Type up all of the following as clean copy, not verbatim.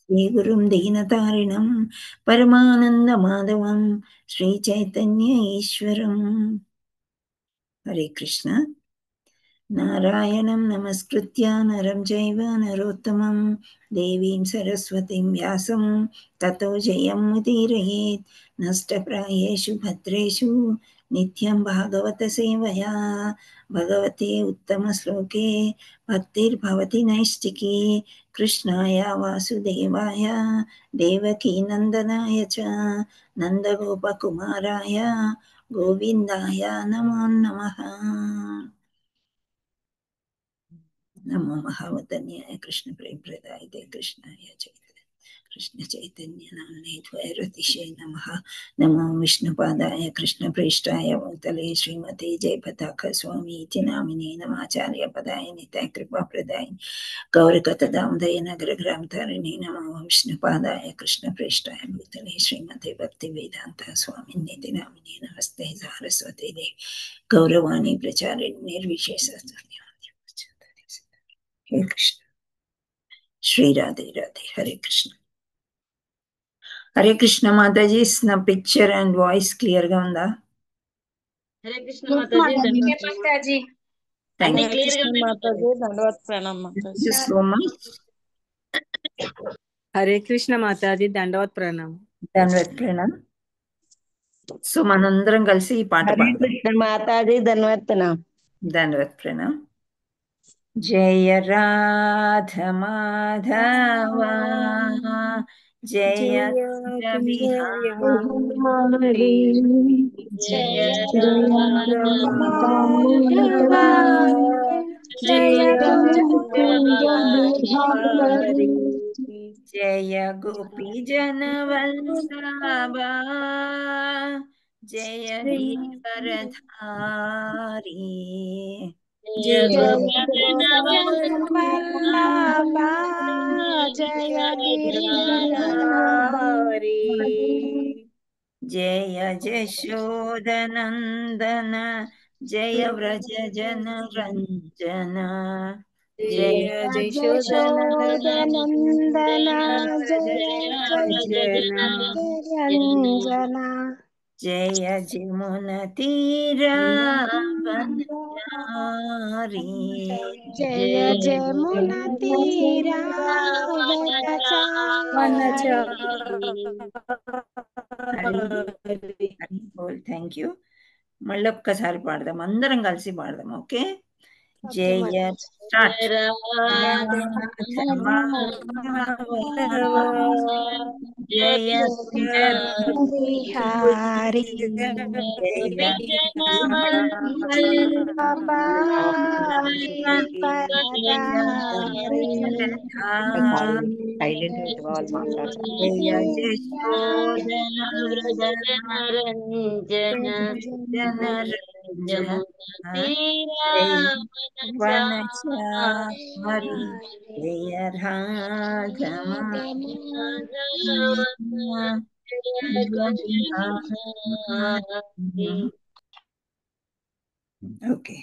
శ్రీగురుం దీనతారిణం పరమానందమాధవం శ్రీచైతన్య ఈశ్వరం. హరే కృష్ణ. నారాయణం నమస్కృత్య నరం చైవ నరోత్తమం దేవీం సరస్వతిం వ్యాసం తతో జయముదీరయేత్. నష్టప్రాయేషు భద్రేషు నిత్యం భాగవత సేవయా భగవతే ఉత్తమ శ్లోకే భక్తిర్భవతి నైష్టికీ. కృష్ణాయ వాసుదేవాయ దేవకీ నందనాయ చ నందగోపకుమారాయ గోవిందాయ నమో నమః. नमो महावतन्याय कृष्ण प्रेम प्रदायते कृष्णाय कृष्ण चैतन्य नामने द्वैरतिशे नमः. नमो विष्णुपादाय कृष्ण प्रेष्ठाय भूतले श्रीमते जयपताक स्वामी इति नामिने नमाचार्य पदाय निताय कृपा प्रदाय गौरकतदामदय नगर ग्राम तारिणे. नमो विष्णुपादाय कृष्ण प्रेष्ठाय भूतले श्रीमते भक्ति वेदांत स्वामी इति नामिने नमस्ते सारस्वती देवी गौरवाणी प्रचारिणे निर्विशेष. हरे कृष्ण. श्री राधे राधे. हरे कृष्ण. हरे कृष्ण माताजी. నా పిక్చర్ అండ్ వాయిస్ క్లియర్ గా ఉందా? హరే కృష్ణ మాతాజీ. అన్ని క్లియర్ గా మాతాజీ దండవత్ ప్రణామం మాతాజీ. హరే కృష్ణ మాతాజీ దండవత్ ప్రణామం. దండవత్ ప్రణామం. సో మనందరం కలిసి ఈ పాట పాడదాం. కృష్ణ మాతాజీ దండవత్ ప్రణామం. దండవత్ ప్రణామం. జయ రాధ మాధవ జయ విహారీ జయ జయ గోపీ జనవల్లభా జయ గిరిధరధారీ జయ జయ జశోదనందన జయ వ్రజ జన రంజన జయ జశోదనందన జయ రంజన జయ జమున తీరా వనచారి జయ జమున తీరా థ్యాంక్ యూ. మళ్ళీ ఒక్కసారి పాడదాం, అందరం కలిసి పాడదాం. ఓకే. జయ జయ హరి వనచారి జయ okay.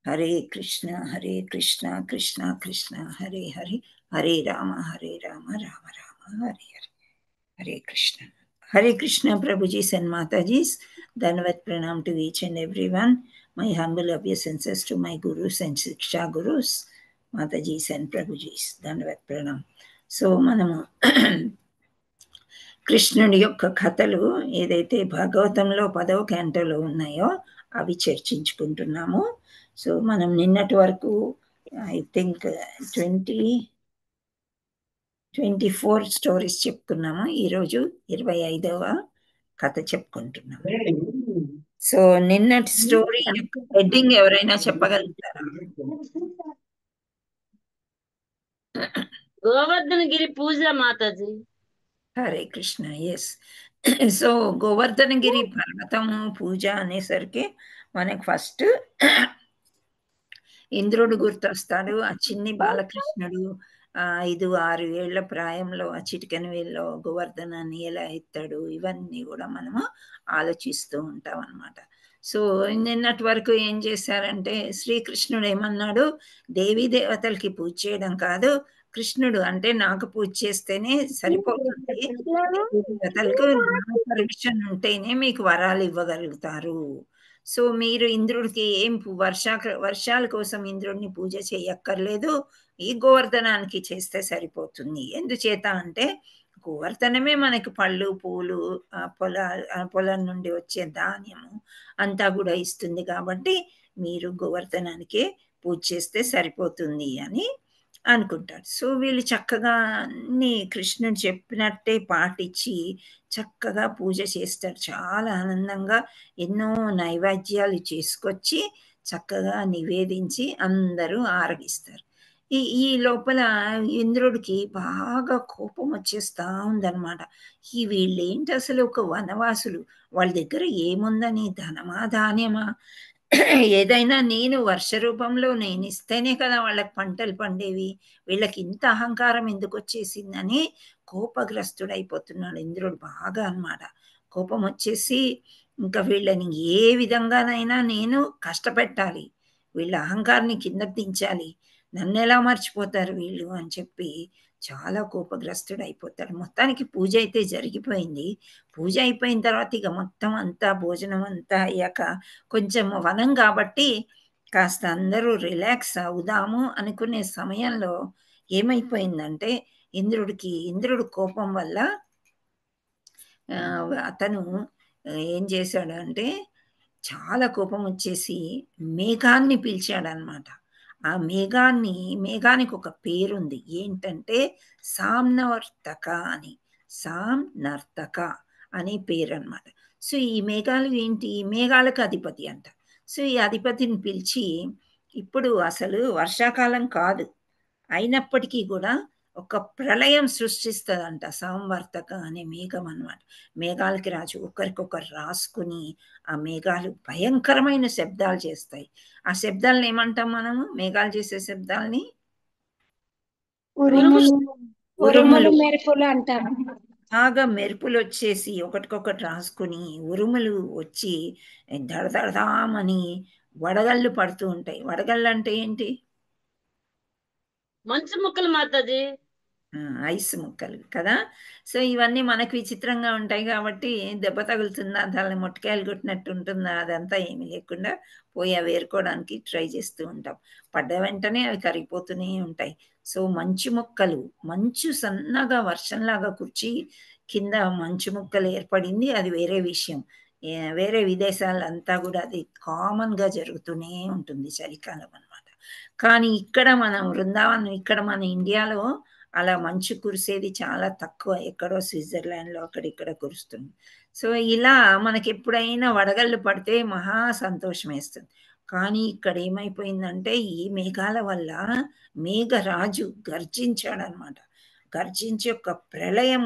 Hare Krishna Krishna Krishna Hare Hare, Hare Rama Rama Rama Hare Hare. Hare Krishna. Hare Krishna Prabhuji and Matajis. Dhanavad pranam to each and everyone. My humble obeisances to my gurus and Shiksha gurus, Matajis and Prabhujis. Dhanavad pranam. So మనము కృష్ణుడి యొక్క కథలు ఏదైతే భాగవతంలో 10వ క్యాంటోలో ఉన్నాయో అవి చర్చించుకుంటున్నాము. సో మనం నిన్నటి వరకు ఐ థింక్ 24 స్టోరీస్ చెప్పుకున్నాము. ఈరోజు 25వ కథ చెప్పుకుంటున్నాము. సో నిన్నటి స్టోరీ హెడ్డింగ్ ఎవరైనా చెప్పగలుగుతారా? గోవర్ధనగిరి పూజ మాతాజీ. హరే కృష్ణ. ఎస్. సో గోవర్ధనగిరి పర్వతము పూజ అనేసరికి మనకు ఫస్ట్ ఇంద్రుడు గుర్తొస్తాడు. ఆ చిన్ని బాలకృష్ణుడు 5-6 ఏళ్ల ప్రాయంలో ఆ చిటికెన వేల్లో గోవర్ధనాన్ని ఎలా ఎత్తాడు, ఇవన్నీ కూడా మనము ఆలోచిస్తూ ఉంటాం అన్నమాట. సో నిన్నటి వరకు ఏం చేశారంటే శ్రీకృష్ణుడు ఏమన్నాడు, దేవీ దేవతలకి పూజ చేయడం కాదు, కృష్ణుడు అంటే నాకు పూజ చేస్తేనే సరిపోతుంది, దేవీ దేవతలకు నా పర్మిషన్ ఉంటేనే మీకు వరాలు ఇవ్వగలుగుతారు. సో మీరు ఇంద్రుడికి ఏం వర్షాల కోసం ఇంద్రుడిని పూజ చేయక్కర్లేదు, ఈ గోవర్ధనానికి చేస్తే సరిపోతుంది. ఎందుచేత అంటే గోవర్ధనమే మనకి పళ్ళు పూలు పొలం నుండి వచ్చే ధాన్యము అంతా కూడా ఇస్తుంది, కాబట్టి మీరు గోవర్ధనానికే పూజ చేస్తే సరిపోతుంది అని అనుకుంటాడు. సో వీళ్ళు చక్కగా అన్ని కృష్ణుడు చెప్పినట్టే పాటించి చక్కగా పూజ చేస్తారు. చాలా ఆనందంగా ఎన్నో నైవేద్యాలు చేసుకొచ్చి చక్కగా నివేదించి అందరూ ఆరగిస్తారు. ఈ లోపల ఇంద్రుడికి బాగా కోపం వచ్చేస్తా ఉందన్నమాట. వీళ్ళేంటి అసలు ఒక వనవాసులు, వాళ్ళ దగ్గర ఏముందని, ధనమా ధాన్యమా, ఏదైనా నేను వర్ష రూపంలో నేను ఇస్తేనే కదా వాళ్ళకి పంటలు పండేవి, వీళ్ళకి ఇంత అహంకారం ఎందుకు వచ్చేసిందని కోపగ్రస్తుడైపోతున్నాడు ఇంద్రుడు బాగా అన్నమాట. కోపం వచ్చేసి ఇంకా వీళ్ళని ఏ విధంగానైనా నేను కష్టపెట్టాలి, వీళ్ళ అహంకారాన్ని కిందకి దించాలి, నన్ను ఎలా మర్చిపోతారు వీళ్ళు అని చెప్పి చాలా కోపగ్రస్తుడు అయిపోతాడు. మొత్తానికి పూజ అయితే జరిగిపోయింది. పూజ అయిపోయిన తర్వాత ఇక మొత్తం అంతా భోజనం అంతా అయ్యాక కొంచెం వనం కాబట్టి కాస్త అందరూ రిలాక్స్ అవుదాము అనుకునే సమయంలో ఏమైపోయిందంటే ఇంద్రుడు కోపం వల్ల అతను ఏం చేశాడు అంటే చాలా కోపం వచ్చేసి మేఘాన్ని పిలిచాడనమాట. ఆ మేఘానికి ఒక పేరుంది, ఏంటంటే సామ్నర్తక అని, సామ్నర్తక అనే పేరు అనమాట. సో ఈ మేఘాలు ఏంటి, మేఘాలకు అధిపతి అంట. సో ఈ అధిపతిని పిలిచి, ఇప్పుడు అసలు వర్షాకాలం కాదు అయినప్పటికీ కూడా ఒక ప్రళయం సృష్టిస్తుందంట సంవర్తక అనే మేఘం అన్నమాట. మేఘాలకి రాజు ఒకరికొకరు రాసుకుని ఆ మేఘాలు భయంకరమైన శబ్దాలు చేస్తాయి. ఆ శబ్దాలను ఏమంటాం మనము, మేఘాలు చేసే శబ్దాలని ఉరుములు మెరుపులు అంటారు. బాగా మెరుపులు వచ్చేసి ఒకటికొకటి రాసుకుని ఉరుములు వచ్చి దడదడదామని వడగళ్ళు పడుతూ ఉంటాయి. వడగళ్ళు అంటే ఏంటి, మంచు ముక్కలు మాతాజీ, ఐస్ ముక్కలు కదా. సో ఇవన్నీ మనకు విచిత్రంగా ఉంటాయి కాబట్టి దెబ్బ తగులుతుందా, దాన్ని మొట్టకాయలు కొట్టినట్టు ఉంటుందా, అదంతా ఏమీ లేకుండా పోయి అవి ఏరుకోవడానికి ట్రై చేస్తూ ఉంటాం. పడ్డ వెంటనే అవి కరిగిపోతూనే ఉంటాయి. సో మంచు ముక్కలు, మంచు సన్నగా వర్షంలాగా కుర్చి కింద మంచు ముక్కలు ఏర్పడింది, అది వేరే విషయం. వేరే విదేశాలంతా కూడా అది కామన్గా జరుగుతూనే ఉంటుంది చలికాలం అన్నమాట. కానీ ఇక్కడ మన బృందావనం, ఇక్కడ మన ఇండియాలో అలా మంచు కురిసేది చాలా తక్కువ, ఎక్కడో స్విట్జర్లాండ్లో అక్కడిక్కడ కురుస్తుంది. సో ఇలా మనకి ఎప్పుడైనా వడగళ్ళు పడితే మహా సంతోషం వేస్తుంది. కానీ ఇక్కడ ఏమైపోయిందంటే ఈ మేఘాల వల్ల మేఘరాజు గర్జించాడనమాట. గర్జించి ఒక ప్రళయం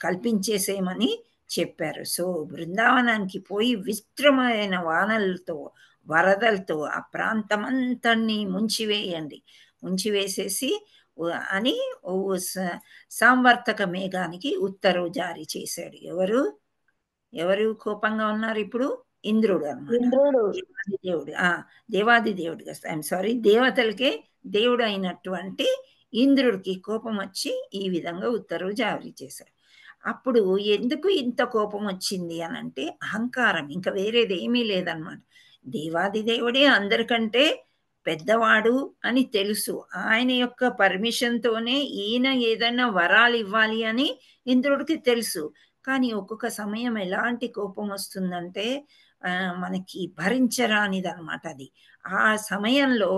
కల్పించేసేయమని చెప్పారు. సో బృందావనానికి పోయి విచిత్రమైన వానలతో వరదలతో ఆ ప్రాంతం అంతని ముంచివేసేసి అని సాంవర్తక మేఘానికి ఉత్తర్వు జారీ చేశాడు. ఎవరు కోపంగా ఉన్నారు ఇప్పుడు, ఇంద్రుడు అన్నమాట. దేవాదిదేవుడు, దేవాదిదేవుడు, ఐఎమ్ సారీ, దేవతలకే దేవుడు అయినటువంటి ఇంద్రుడికి కోపం వచ్చి ఈ విధంగా ఉత్తర్వు జారీ చేశాడు. అప్పుడు ఎందుకు ఇంత కోపం వచ్చింది అని అంటే అహంకారం, ఇంకా వేరేది ఏమీ లేదన్నమాట. దేవాదిదేవుడే అందరికంటే పెద్దవాడు అని తెలుసు, ఆయన యొక్క పర్మిషన్తోనే ఈయన ఏదైనా వరాలు ఇవ్వాలి అని ఇంద్రుడికి తెలుసు. కానీ ఒక్కొక్క సమయం ఎలాంటి కోపం వస్తుందంటే మనకి భరించరానిదన్నమాట అది. ఆ సమయంలో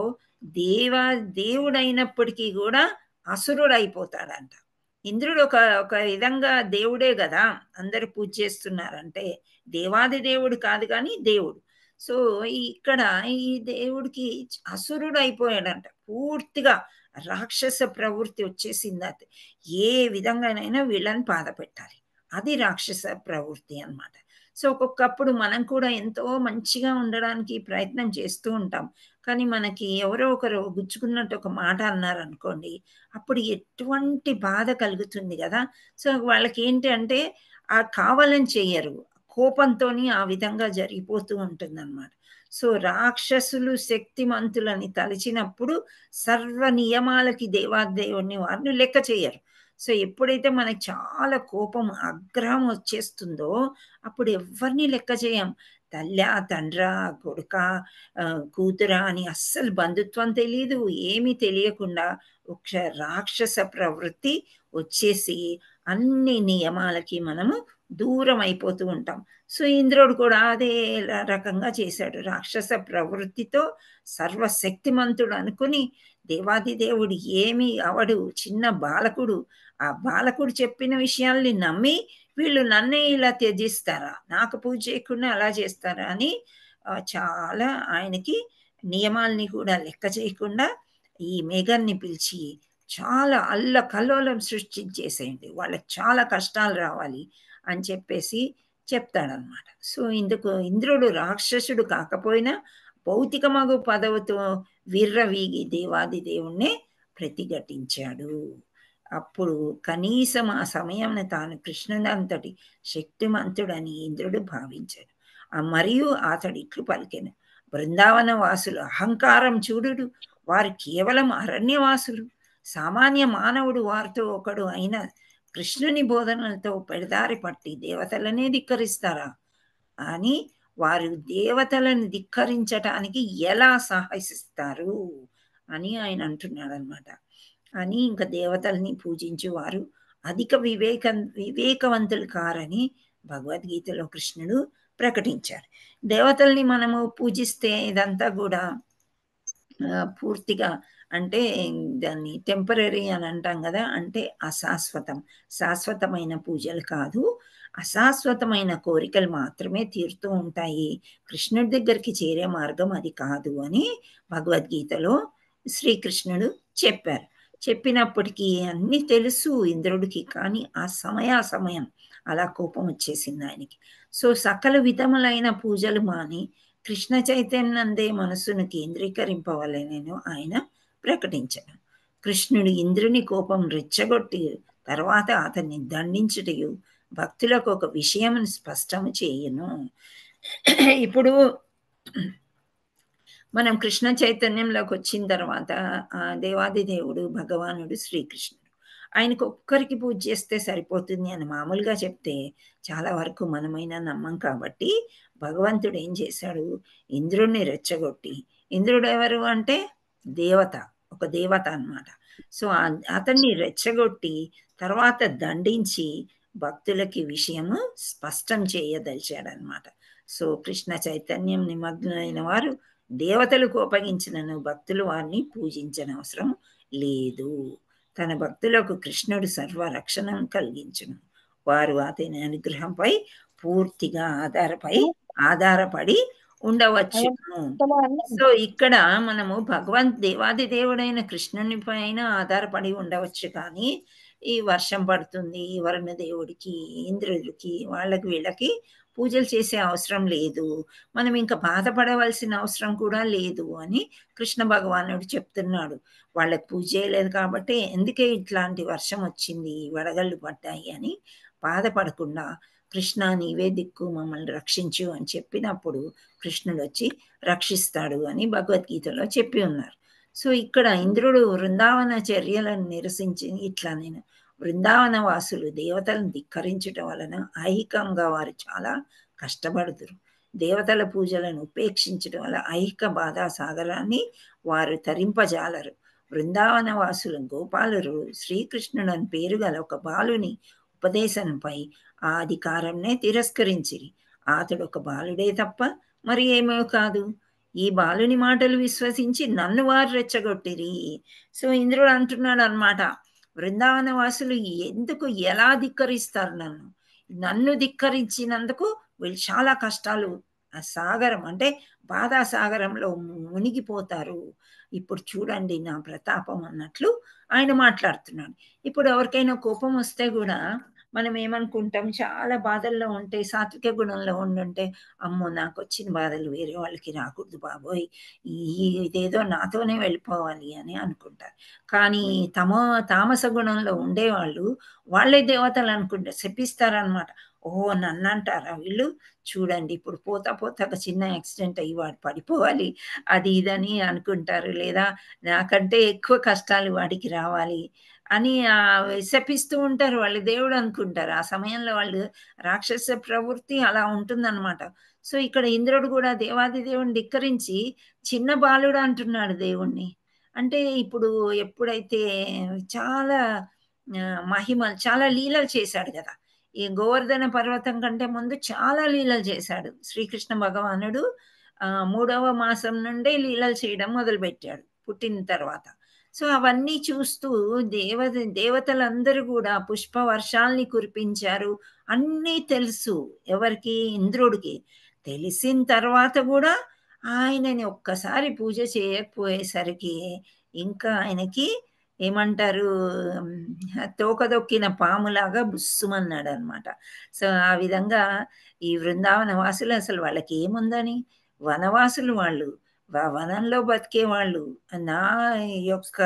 దేవుడైనప్పటికీ కూడా అసురుడు అయిపోతాడంట. ఇంద్రుడు ఒక విధంగా దేవుడే కదా, అందరు పూజ చేస్తున్నారంటే దేవాది దేవుడు కాదు కానీ దేవుడు. సో ఇక్కడ ఈ దేవుడికి అసురుడు అయిపోయాడంట, పూర్తిగా రాక్షస ప్రవృత్తి వచ్చేసింది. అది ఏ విధంగానైనా వీళ్ళని బాధ పెట్టాలి, అది రాక్షస ప్రవృత్తి అన్నమాట. సో ఒక్కొక్కప్పుడు మనం కూడా ఎంతో మంచిగా ఉండడానికి ప్రయత్నం చేస్తూ ఉంటాం, కానీ మనకి ఎవరో ఒకరు గుచ్చుకున్నట్టు ఒక మాట అన్నారనుకోండి, అప్పుడు ఎటువంటి బాధ కలుగుతుంది కదా. సో వాళ్ళకి ఏంటి అంటే కావాలని చెయ్యరు, కోపంతోని ఆ విధంగా జరిగిపోతూ ఉంటుందన్నమాట. సో రాక్షసులు శక్తిమంతులని తలచినప్పుడు సర్వ నియమాలకి దేవాదేవుని వారిని లెక్క చేయరు. సో ఎప్పుడైతే మనకి చాలా కోపం ఆగ్రహం వచ్చేస్తుందో అప్పుడు ఎవరిని లెక్క చేయం. తల్లా తండ్రా కొడుకా కూతురా అని అస్సలు బంధుత్వం తెలియదు, ఏమీ తెలియకుండా ఒక రాక్షస ప్రవృత్తి వచ్చేసి అన్ని నియమాలకి మనము దూరం అయిపోతూ ఉంటాం. సో ఇంద్రుడు కూడా అదే రకంగా చేశాడు. రాక్షస ప్రవృత్తితో సర్వశక్తిమంతుడు అనుకుని దేవాదిదేవుడు ఏమి అవడు, చిన్న బాలకుడు. ఆ బాలకుడు చెప్పిన విషయాల్ని నమ్మి వీళ్ళు నన్నే ఇలా త్యజిస్తారా, నాకు పూజ చేయకుండా అలా చేస్తారా అని చాలా ఆయనకి నియమాల్ని కూడా లెక్క చేయకుండా ఈ మేఘాన్ని పిలిచి చాలా అల్లకల్లోలం సృష్టించేసేయండి, వాళ్ళకి చాలా కష్టాలు రావాలి అని చెప్పేసి చెప్తాడనమాట. సో ఇందుకు ఇంద్రుడు రాక్షసుడు కాకపోయినా భౌతికమగు పదవితో విర్రవీగి దేవాది దేవుణ్ణే ప్రతిఘటించాడు. అప్పుడు కనీసం ఆ సమయం తాను కృష్ణుడంతటి శక్తిమంతుడని ఇంద్రుడు భావించాడు. మరియు అతడు ఇట్లు పలికెను, బృందావన వాసులు అహంకారం చూడుడు, వారు కేవలం అరణ్యవాసులు, సామాన్య మానవుడు వారితో ఒకడు అయిన కృష్ణుని బోధనలతో పెడదారి పట్టి దేవతలనే ధిక్కరిస్తారా అని వారు దేవతలను ధిక్కరించటానికి ఎలా సాహసిస్తారు అని ఆయన అంటున్నాడు అనమాట. అని ఇంకా దేవతల్ని పూజించు వారు అధిక వివేకవంతులు కారని భగవద్గీతలో కృష్ణుడు ప్రకటించారు. దేవతల్ని మనము పూజిస్తే ఇదంతా కూడా పూర్తిగా అంటే దాన్ని టెంపరీ అని అంటాం కదా, అంటే అశాశ్వతం, శాశ్వతమైన పూజలు కాదు, అశాశ్వతమైన కోరికలు మాత్రమే తీరుతూ ఉంటాయి, కృష్ణుడి దగ్గరికి చేరే మార్గం అది కాదు అని భగవద్గీతలో శ్రీకృష్ణుడు చెప్పారు. చెప్పినప్పటికీ అన్నీ తెలుసు ఇంద్రుడికి, కానీ ఆ సమయం అలా కోపం వచ్చేసింది ఆయనకి. సో సకల విధములైన పూజలు మాని కృష్ణ చైతన్యందే మనస్సును కేంద్రీకరింపవలెనని ఆయన ప్రకటించాడు. కృష్ణుడు ఇంద్రుని కోపం రెచ్చగొట్టి తర్వాత అతన్ని దండించుటయు భక్తులకు ఒక విషయం స్పష్టము చేయును. ఇప్పుడు మనం కృష్ణ చైతన్యంలోకి వచ్చిన తర్వాత ఆ దేవాది దేవుడు భగవానుడు శ్రీకృష్ణుడు, ఆయనకు ఒక్కరికి పూజ చేస్తే సరిపోతుంది అని మామూలుగా చెప్తే చాలా వరకు మనమైనా నమ్మం. కాబట్టి భగవంతుడు ఏం చేశాడు, ఇంద్రుడిని రెచ్చగొట్టి, ఇంద్రుడు ఎవరు అంటే దేవత, ఒక దేవత అన్నమాట. సో అతన్ని రెచ్చగొట్టి తర్వాత దండించి భక్తులకి విషయము స్పష్టం చేయదలిచాడనమాట. సో కృష్ణ చైతన్యం నిమగ్నమైన వారు దేవతలకు ఉపయోగించినను భక్తులు వారిని పూజించిన అవసరం లేదు. తన భక్తులకు కృష్ణుడు సర్వరక్షణ కలిగించును, వారు అతని అనుగ్రహంపై పూర్తిగా ఆధారపడి ఉండవచ్చు. సో ఇక్కడ మనము దేవాది దేవుడైన కృష్ణుని పైన ఆధారపడి ఉండవచ్చు, కానీ ఈ వర్షం పడుతుంది ఈ వరుణ దేవుడికి, ఇంద్రుడికి, వాళ్ళకి వీళ్ళకి పూజలు చేసే అవసరం లేదు, మనం ఇంకా బాధపడవలసిన అవసరం కూడా లేదు అని కృష్ణ భగవానుడు చెప్తున్నాడు. వాళ్ళకి పూజ చేయలేదు కాబట్టి ఎందుకే ఇట్లాంటి వర్షం వచ్చింది, వడగళ్ళు పడ్డాయి అని బాధపడకుండా కృష్ణ నీవే దిక్కు, మమ్మల్ని రక్షించు అని చెప్పినప్పుడు కృష్ణుడు వచ్చి రక్షిస్తాడు అని భగవద్గీతలో చెప్పి ఉన్నారు. సో ఇక్కడ ఇంద్రుడు వృందావన చర్యలను నిరసించి నేను బృందావన వాసులు దేవతలను ధిక్కరించటం వలన ఐహికంగా వారు చాలా కష్టపడుతురు. దేవతల పూజలను ఉపేక్షించడం వల్ల ఐహిక బాధా సాగరాన్ని వారు తరింపజాలరు. బృందావన వాసులు గోపాలురు శ్రీకృష్ణుడని పేరు గల ఒక బాలుని ఉపదేశంపై ఆ అధికారంనే తిరస్కరించిరి. అతడు ఒక బాలుడే తప్ప మరి ఏమో కాదు. ఈ బాలుని మాటలు విశ్వసించి నన్ను వారు రెచ్చగొట్టిరి. సో ఇంద్రుడు అంటున్నాడు అన్నమాట, బృందావన వాసులు ఎందుకు ఎలా ధిక్కరిస్తారు, నన్ను ధిక్కరించినందుకు వీళ్ళు చాలా కష్టాలు, ఆ సాగరం అంటే బాధా సాగరంలో మునిగిపోతారు. ఇప్పుడు చూడండి నా ప్రతాపం అన్నట్లు ఆయన మాట్లాడుతున్నాడు. ఇప్పుడు ఎవరికైనా కోపం వస్తే కూడా మనం ఏమనుకుంటాం, చాలా బాధల్లో ఉంటే సాత్విక గుణంలో ఉండుంటే అమ్మో నాకు వచ్చిన బాధలు వేరే వాళ్ళకి రాకూడదు బాబోయ్, ఇదేదో నాతోనే వెళ్ళిపోవాలి అని అనుకుంటారు. కానీ తామస గుణంలో ఉండేవాళ్ళు వాళ్ళే దేవతలు అనుకుంటారు, శపిస్తారనమాట. ఓ నన్ను అంటారా వీళ్ళు, చూడండి ఇప్పుడు పోతా పోతా ఒక చిన్న యాక్సిడెంట్ అయ్యి వాడు పడిపోవాలి అది ఇదని అనుకుంటారు, లేదా నాకంటే ఎక్కువ కష్టాలు వాడికి రావాలి అని శపిస్తూ ఉంటారు. వాళ్ళు దేవుడు అనుకుంటారు. ఆ సమయంలో వాళ్ళు రాక్షస ప్రవృత్తి అలా ఉంటుందన్నమాట. సో ఇక్కడ ఇంద్రుడు కూడా దేవాది దేవుని ధిక్కరించి చిన్న బాలుడు అంటున్నాడు దేవుణ్ణి. అంటే ఇప్పుడు ఎప్పుడైతే చాలా మహిమలు, చాలా లీలలు చేశాడు కదా. ఈ గోవర్ధన పర్వతం కంటే ముందు చాలా లీలలు చేశాడు శ్రీకృష్ణ భగవానుడు. 3వ మాసం నుండే లీలలు చేయడం మొదలుపెట్టాడు పుట్టిన తర్వాత. సో అవన్నీ చూస్తూ దేవతలందరూ కూడా పుష్ప వర్షాల్ని కురిపించారు. అన్నీ తెలుసు ఎవరికి, ఇంద్రుడికి. తెలిసిన తర్వాత కూడా ఆయనని ఒక్కసారి పూజ చేయకపోయేసరికి ఇంకా ఆయనకి ఏమంటారు, తోకదొక్కిన పాములాగా బుస్సుమన్నాడు అనమాట. సో ఆ విధంగా ఈ బృందావన వాసులు అసలు వాళ్ళకి ఏముందని, వనవాసులు వాళ్ళు, వనంలో బతికే వాళ్ళు. నా యొక్క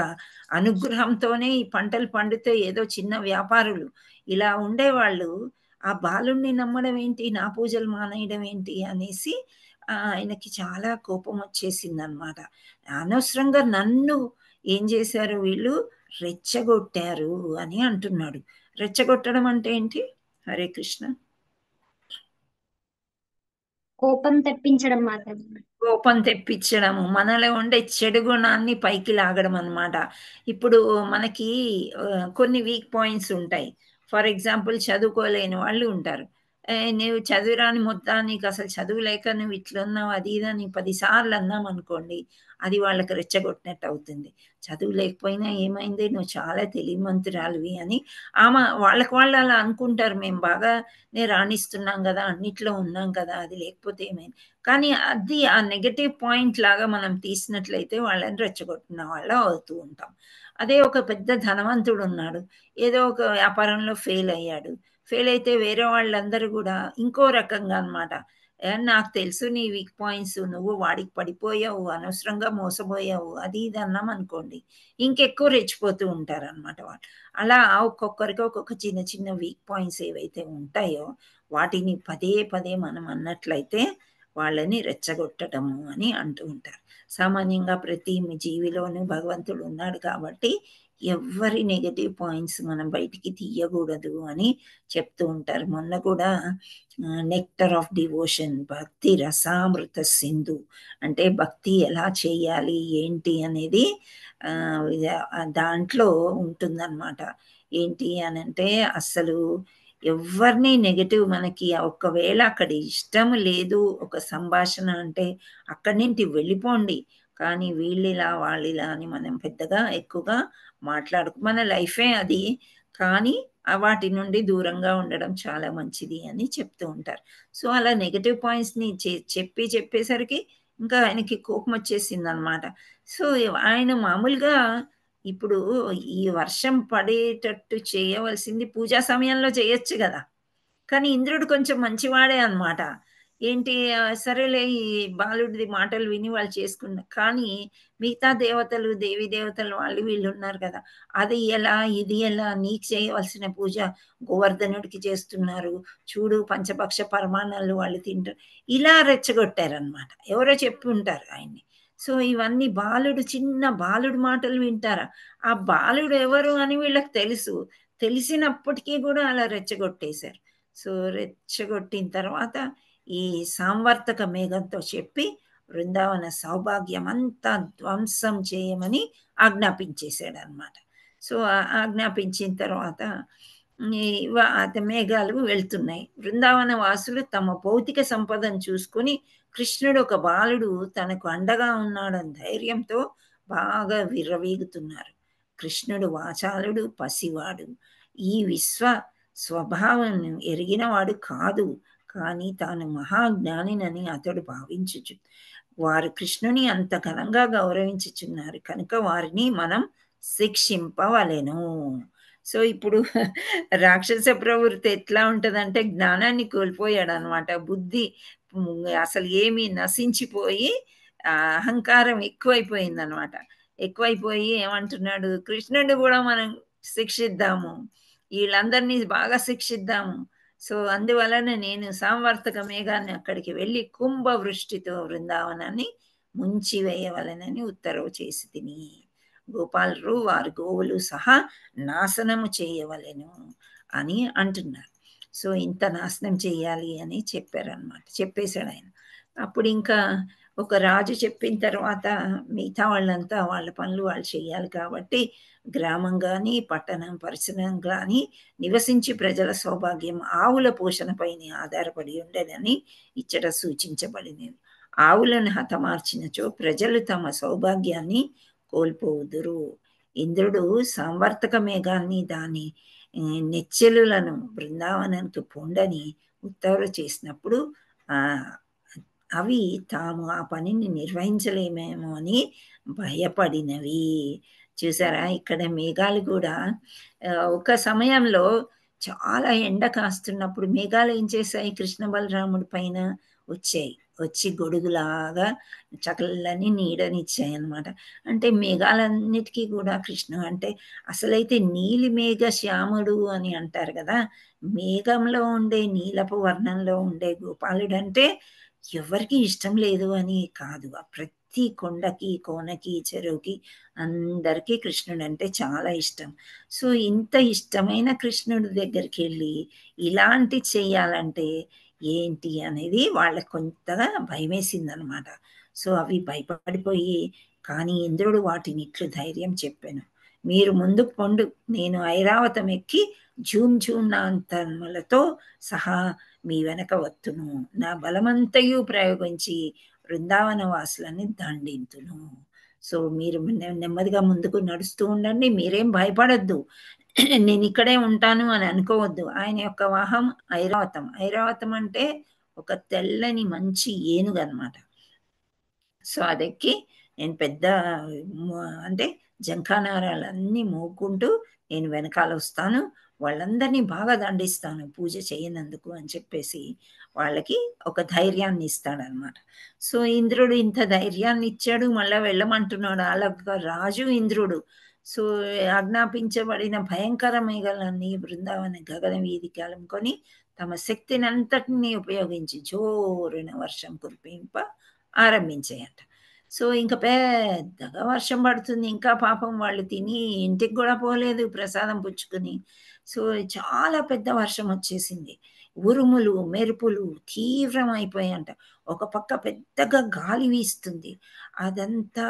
అనుగ్రహంతోనే ఈ పంటలు పండితే ఏదో చిన్న వ్యాపారులు ఇలా ఉండేవాళ్ళు ఆ బాలుణ్ణి నమ్మడం ఏంటి, నా పూజలు మానేయడం ఏంటి అనేసి ఆయనకి చాలా కోపం వచ్చేసింది అనమాట. అనవసరంగా నన్ను ఏం చేశారు వీళ్ళు, రెచ్చగొట్టారు అని అంటున్నాడు. రెచ్చగొట్టడం అంటే ఏంటి? హరే కృష్ణ. కోపం తెప్పించడం మాత్రం. కోపం తెప్పించడము, మనలో ఉండే చెడు గుణాన్ని పైకి లాగడం అన్నమాట. ఇప్పుడు మనకి కొన్ని వీక్ పాయింట్స్ ఉంటాయి. ఫర్ ఎగ్జాంపుల్ చదువుకోలేని వాళ్ళు ఉంటారు. నువ్వు చదువురాని మొత్తం, నీకు అసలు చదువు లేక నువ్వు ఇట్లున్నావు అది ఇదని 10 సార్లు అన్నాం అనుకోండి, అది వాళ్ళకి రెచ్చగొట్టినట్టు అవుతుంది. చదువు లేకపోయినా ఏమైంది, నువ్వు చాలా తెలివిమంతురాలివి అని వాళ్ళకి వాళ్ళు అలా అనుకుంటారు. మేము బాగానే రాణిస్తున్నాం కదా, అన్నిట్లో ఉన్నాం కదా, అది లేకపోతే ఏమైంది. కానీ అది ఆ నెగటివ్ పాయింట్ లాగా మనం తీసినట్లయితే వాళ్ళని రెచ్చగొట్టిన వాళ్ళ అవుతూ ఉంటాం. అదే ఒక పెద్ద ధనవంతుడు ఉన్నాడు, ఏదో ఒక వ్యాపారంలో ఫెయిల్ అయ్యాడు. ఫెయిల్ అయితే వేరే వాళ్ళందరూ కూడా ఇంకో రకంగా అనమాట, నాకు తెలుసు నీ వీక్ పాయింట్స్, నువ్వు వాడికి పడిపోయావు, అనవసరంగా మోసపోయావు, అది ఇది అన్నాం అనుకోండి, ఇంకెక్కువ రెచ్చిపోతూ ఉంటారనమాట వాళ్ళు. అలా ఒక్కొక్కరికి ఒక్కొక్క చిన్న చిన్న వీక్ పాయింట్స్ ఏవైతే ఉంటాయో వాటిని పదే పదే మనం అన్నట్లయితే వాళ్ళని రెచ్చగొట్టడము అని అంటూ ఉంటారు. సామాన్యంగా ప్రతి జీవిలోనూ భగవంతుడు ఉన్నాడు కాబట్టి ఎవరి నెగటివ్ పాయింట్స్ మనం బయటికి తీయకూడదు అని చెప్తూ ఉంటారు. మొన్న కూడా నెక్టర్ ఆఫ్ డివోషన్, భక్తి రసామృత సింధు, అంటే భక్తి ఎలా చేయాలి ఏంటి అనేది దాంట్లో ఉంటుందన్నమాట. ఏంటి అని అంటే అసలు ఎవరిని నెగటివ్, మనకి ఒకవేళ అక్కడ ఇష్టం లేదు ఒక సంభాషణ అంటే అక్కడి నుండి వెళ్ళిపోండి. కానీ వీళ్ళిలా వాళ్ళిలా అని మనం పెద్దగా ఎక్కువగా మన లైఫే అది. కానీ వాటి నుండి దూరంగా ఉండడం చాలా మంచిది అని చెప్తూ ఉంటారు. సో అలా నెగటివ్ పాయింట్స్ని చెప్పేసరికి ఇంకా ఆయనకి కోపం వచ్చేసింది అనమాట. సో ఆయన మామూలుగా ఇప్పుడు ఈ వర్షం పడేటట్టు చేయవలసింది పూజా సమయంలో చేయొచ్చు కదా, కానీ ఇంద్రుడు కొంచెం మంచివాడే అనమాట. ఏంటి, సరేలే ఈ బాలుడిది మాటలు విని వాళ్ళు చేసుకున్నారు, కానీ మిగతా దేవతలు, దేవి దేవతలు వాళ్ళు వీళ్ళు ఉన్నారు కదా, అది ఎలా ఇది ఎలా, నీకు చేయవలసిన పూజ గోవర్ధనుడికి చేస్తున్నారు, చూడు పంచపక్ష పరమాణాలు వాళ్ళు తింటారు, ఇలా రెచ్చగొట్టారనమాట. ఎవరో చెప్పి ఉంటారు ఆయన్ని. సో ఇవన్నీ చిన్న బాలుడు మాటలు వింటారా, ఆ బాలుడు ఎవరు అని వీళ్ళకి తెలుసు, తెలిసినప్పటికీ కూడా అలా రెచ్చగొట్టేశారు. సో రెచ్చగొట్టిన తర్వాత ఈ సాంవర్తక మేఘంతో చెప్పి బృందావన సౌభాగ్యం అంతా ధ్వంసం చేయమని ఆజ్ఞాపించేశాడు అనమాట. సో ఆజ్ఞాపించిన తర్వాత మేఘాలు వెళ్తున్నాయి. బృందావన వాసులు తమ భౌతిక సంపదను చూసుకొని కృష్ణుడు ఒక బాలుడు తనకు అండగా ఉన్నాడని ధైర్యంతో బాగా విర్రవీగుతున్నారు. కృష్ణుడు వాచాలుడు, పసివాడు, ఈ స్వభావం ఎరిగినవాడు కాదు, కానీ తాను మహాజ్ఞానినని అతడు భావించుచు. వారు కృష్ణుని అంత ఘనంగా గౌరవించుచున్నారు కనుక వారిని మనం శిక్షింపవలెను. సో ఇప్పుడు రాక్షస ప్రవృత్తి ఎట్లా ఉంటదంటే జ్ఞానాన్ని కోల్పోయాడు అనమాట. బుద్ధి అసలు ఏమి నశించిపోయి అహంకారం ఎక్కువైపోయింది అనమాట. ఎక్కువైపోయి ఏమంటున్నాడు, కృష్ణుడిని కూడా మనం శిక్షిద్దాము, వీళ్ళందరినీ బాగా శిక్షిద్దాము, సో అందువలన నేను సాంవర్తక మేఘాన్ని అక్కడికి వెళ్ళి కుంభవృష్టితో బృందావనాన్ని ముంచి వేయవలనని ఉత్తర్వు చేసి తిని, గోపాలరు వారి గోవులు సహా నాశనము చేయవలెను అని అంటున్నారు. సో ఇంత నాశనం చేయాలి అని చెప్పారనమాట, చెప్పేశాడు ఆయన. అప్పుడు ఇంకా ఒక రాజు చెప్పిన తర్వాత మిగతా వాళ్ళంతా వాళ్ళ పనులు వాళ్ళు చేయాలి కాబట్టి గ్రామం కానీ పట్టణం పరిసరం కానీ నివసించి ప్రజల సౌభాగ్యం ఆవుల పోషణపైనే ఆధారపడి ఉండేదని ఇచ్చట సూచించబడినది. ఆవులను హతమార్చినచో ప్రజలు తమ సౌభాగ్యాన్ని కోల్పోవుదురు. ఇంద్రుడు సంవర్తక మేఘాన్ని దాని నెచ్చెలులను బృందావనానికి పొండని ఉత్తర్వు చేసినప్పుడు అవి తాము ఆ పనిని నిర్వహించలేమేమో అని భయపడినవి. చూసారా, ఇక్కడ మేఘాలు కూడా ఒక సమయంలో చాలా ఎండ కాస్తున్నప్పుడు మేఘాలు ఏం చేశాయి, కృష్ణ బలరాముడి పైన వచ్చి గొడుగులాగా చక్కలని నీడనిచ్చాయి అన్నమాట. అంటే మేఘాలన్నిటికీ కూడా కృష్ణ అంటే అసలైతే నీలి మేఘ శ్యాముడు అని అంటారు కదా. మేఘంలో ఉండే నీలపు వర్ణంలో ఉండే గోపాలుడు అంటే ఎవరికి ఇష్టం లేదు అని కాదు, ప్రతి కొండకి కోనకి చెరువుకి అందరికీ కృష్ణుడు అంటే చాలా ఇష్టం. సో ఇంత ఇష్టమైన కృష్ణుడి దగ్గరికి వెళ్ళి ఇలాంటి చెయ్యాలంటే ఏంటి అనేది వాళ్ళకి కొంతగా భయమేసింది అనమాట. సో అవి భయపడిపోయి, కానీ ఇంద్రుడు వాటిని ఇట్లు ధైర్యం చెప్పాను, మీరు ముందుకు పొండు, నేను ఐరావతం ఎక్కి జూంజూనాంతములతో సహా మీ వెనక వత్తును, నా బలమంతయు ప్రయోగించి బృందావన వాసులని దండింతును. సో మీరు నెమ్మదిగా ముందుకు నడుస్తూ ఉండండి, మీరేం భయపడద్దు, నేను ఇక్కడే ఉంటాను అని అనుకోవద్దు. ఆయన యొక్క వాహనం ఐరావతం. ఐరావతం అంటే ఒక తెల్లని మంచి ఏనుగు అనమాట. సో అదెక్కి నేను పెద్ద అంటే జంఖానారాలన్నీ మోకుంటూ నేను వెనకాల వస్తాను, వాళ్ళందరినీ బాగా దండిస్తాను పూజ చేయనందుకు అని చెప్పేసి వాళ్ళకి ఒక ధైర్యాన్ని ఇస్తాడనమాట. సో ఇంద్రుడు ఇంత ధైర్యాన్ని ఇచ్చాడు, మళ్ళీ వెళ్ళమంటున్నాడు. అలాగ రాజు ఇంద్రుడు సో ఆజ్ఞాపించబడిన భయంకర మేఘాలన్నీ బృందావన గగన వీధికి అలుముకొని తమ శక్తిని అంతటినీ ఉపయోగించి జోరున వర్షం కురిపింప ఆరంభించాయంట. సో ఇంకా పెద్దగా వర్షం పడుతుంది, ఇంకా పాపం వాళ్ళు తిని ఇంటికి కూడా పోలేదు ప్రసాదం పుచ్చుకుని. సో చాలా పెద్ద వర్షం వచ్చేసింది, ఉరుములు మెరుపులు తీవ్రమైపోయాయంట. ఒక పక్క పెద్దగా గాలి వీస్తుంది, అదంతా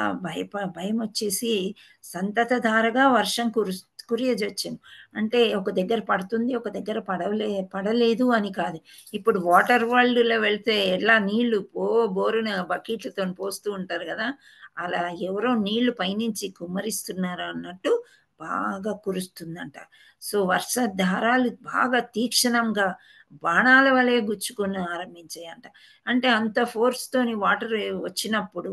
భయం వచ్చేసి సంతతధారగా వర్షం కురియజొచ్చాను. అంటే ఒక దగ్గర పడుతుంది, ఒక దగ్గర పడలేదు అని కాదు. ఇప్పుడు వాటర్ వరల్డ్లో వెళ్తే ఎట్లా నీళ్లు బోరున బకెట్లతో పోస్తూ ఉంటారు కదా, అలా ఎవరో నీళ్లు పైనుంచి కుమ్మరిస్తున్నారు అన్నట్టు బాగా కురుస్తుందంట. సో వర్షధారాలు బాగా తీక్షణంగా బాణాల వలె గుచ్చుకొని ఆరంభించాయంట. అంటే అంత ఫోర్స్తోని వాటర్ వచ్చినప్పుడు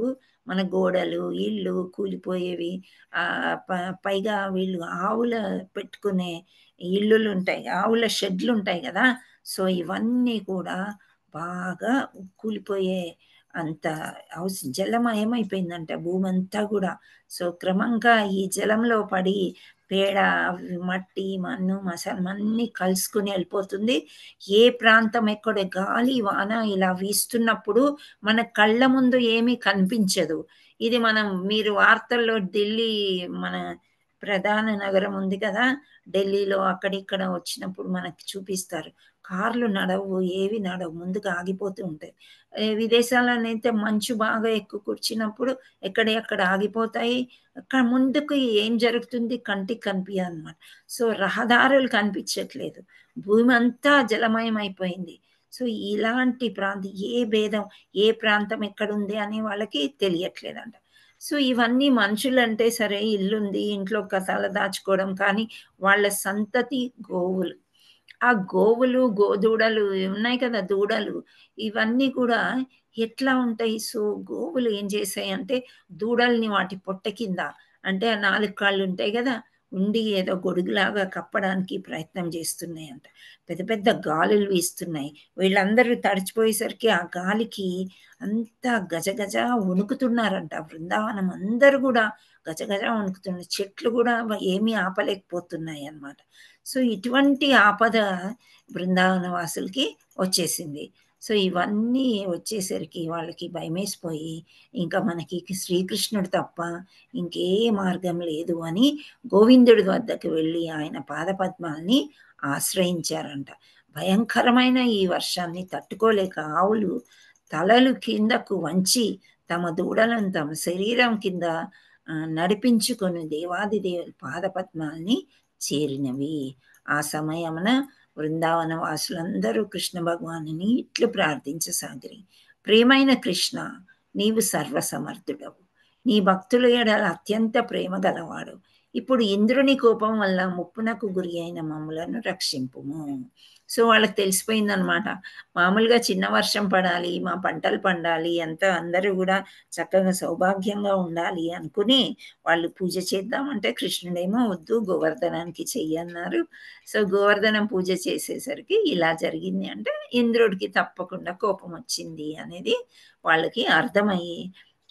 మన గోడలు ఇళ్ళు కూలిపోయేవి. పైగా వీళ్ళు ఆవుల పెట్టుకునే ఇళ్ళులు ఉంటాయి, ఆవుల షెడ్లు ఉంటాయి కదా, సో ఇవన్నీ కూడా బాగా కూలిపోయే అంత జలమయమైపోయిందంట భూమి అంతా కూడా. సో క్రమంగా ఈ జలంలో పడి పేడ మట్టి మన్ను మసాలం అన్నీ కలుసుకుని వెళ్ళిపోతుంది. ఏ ప్రాంతం ఎక్కడ గాలి వాన ఇలా వీస్తున్నప్పుడు మన కళ్ళ ముందు ఏమీ కనిపించదు. ఇది మీరు వార్తల్లో ఢిల్లీ మన ప్రధాన నగరం ఉంది కదా, ఢిల్లీలో అక్కడిక్కడ వచ్చినప్పుడు మనకి చూపిస్తారు, కార్లు నడవు, ఏవి నడవు, ముందుకు ఆగిపోతూ ఉంటాయి. విదేశాలనైతే మంచు బాగా ఎక్కువ కూర్చున్నప్పుడు ఎక్కడ ఆగిపోతాయి, అక్కడ ముందుకు ఏం జరుగుతుంది కంటికి కనిపించదన్నమాట. సో రహదారులు కనిపించట్లేదు, భూమి అంతా జలమయం అయిపోయింది. సో ఇలాంటి ఏ ప్రాంతం ఎక్కడుంది అని వాళ్ళకి తెలియట్లేదంట. సో ఇవన్నీ మనుషులంటే సరే ఇల్లుంది, ఇంట్లో కథాలు దాచుకోవడం, కానీ వాళ్ళ సంతతి గోవులు. ఆ గోవులు గోదూడలు ఉన్నాయి కదా, దూడలు, ఇవన్నీ కూడా ఎట్లా ఉంటాయి. సో గోవులు ఏం చేసాయి అంటే దూడల్ని వాటి పొట్ట కింద, అంటే ఆ 4 కాళ్ళు ఉంటాయి కదా, ఉండి ఏదో గొడుగులాగా కప్పడానికి ప్రయత్నం చేస్తున్నాయంట. పెద్ద పెద్ద గాలులు వీస్తున్నాయి, వీళ్ళందరూ తడిచిపోయేసరికి ఆ గాలికి అంతా గజగజ వణుకుతున్నారంట. బృందావనం అందరూ కూడా గజగజ వణుకుతున్న చెట్లు కూడా ఏమీ ఆపలేకపోతున్నాయి అన్నమాట. సో ఇటువంటి ఆపద బృందావన వాసులకి వచ్చేసింది. సో ఇవన్నీ వచ్చేసరికి వాళ్ళకి భయమేసిపోయి ఇంకా మనకి శ్రీకృష్ణుడు తప్ప ఇంకే మార్గం లేదు అని గోవిందుడి వద్దకు వెళ్ళి ఆయన పాదపద్మాల్ని ఆశ్రయించారంట. భయంకరమైన ఈ వర్షాన్ని తట్టుకోలేక ఆవులు తలలు కిందకు వంచి తమ దూడలను తమ శరీరం కింద నడిపించుకొని దేవాదిదేవుల పాదపద్మాల్ని చేరినవి. ఆ సమయమున బృందావన వాసులందరూ కృష్ణ భగవానుని ఇట్లు ప్రార్థించసాగిరి. ప్రియమైన కృష్ణ, నీవు సర్వసమర్థుడవు, నీ భక్తుల ఎడల అత్యంత ప్రేమ గలవాడు. ఇప్పుడు ఇంద్రుని కోపం వల్ల ముప్పునకు గురి అయిన మమ్ములను రక్షింపుము. సో వాళ్ళకి తెలిసిపోయిందనమాట, మామూలుగా చిన్న వర్షం పడాలి, మా పంటలు పండాలి, అంతా అందరూ కూడా చక్కగా సౌభాగ్యంగా ఉండాలి అనుకుని వాళ్ళు పూజ చేద్దామంటే కృష్ణుడేమో వద్దు, గోవర్ధనానికి చెయ్యి అన్నారు. సో గోవర్ధనం పూజ చేసేసరికి ఇలా జరిగింది. అంటే ఇంద్రుడికి తప్పకుండా కోపం వచ్చింది అనేది వాళ్ళకి అర్థమయ్యి,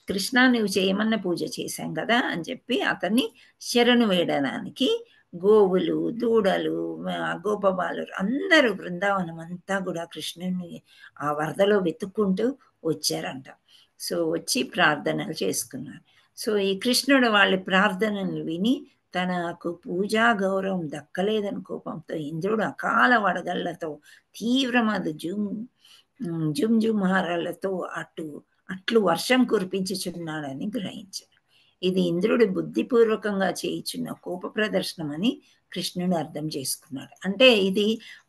కృష్ణ నువ్వు చేయమన్న పూజ చేశాం కదా అని చెప్పి అతన్ని శరణు వేయడానికి గోవులు, దూడలు, గోపబాలు అందరూ బృందావనం అంతా కూడా కృష్ణుని ఆ వరదలో వెతుక్కుంటూ వచ్చారంట. సో వచ్చి ప్రార్థనలు చేసుకున్నారు. సో ఈ కృష్ణుడు వాళ్ళ ప్రార్థనలు విని తనకు పూజా గౌరవం దక్కలేదని కోపంతో ఇంద్రుడు అకాల వడగళ్లతో తీవ్రమైన జుంజుమారాలతో అట్లు వర్షం కురిపించుచున్నాడని గ్రహించాడు. ఇది ఇంద్రుడు బుద్ధిపూర్వకంగా చేయించున్న కోప ప్రదర్శనం అని కృష్ణుడు అర్థం చేసుకున్నాడు. అంటే ఇది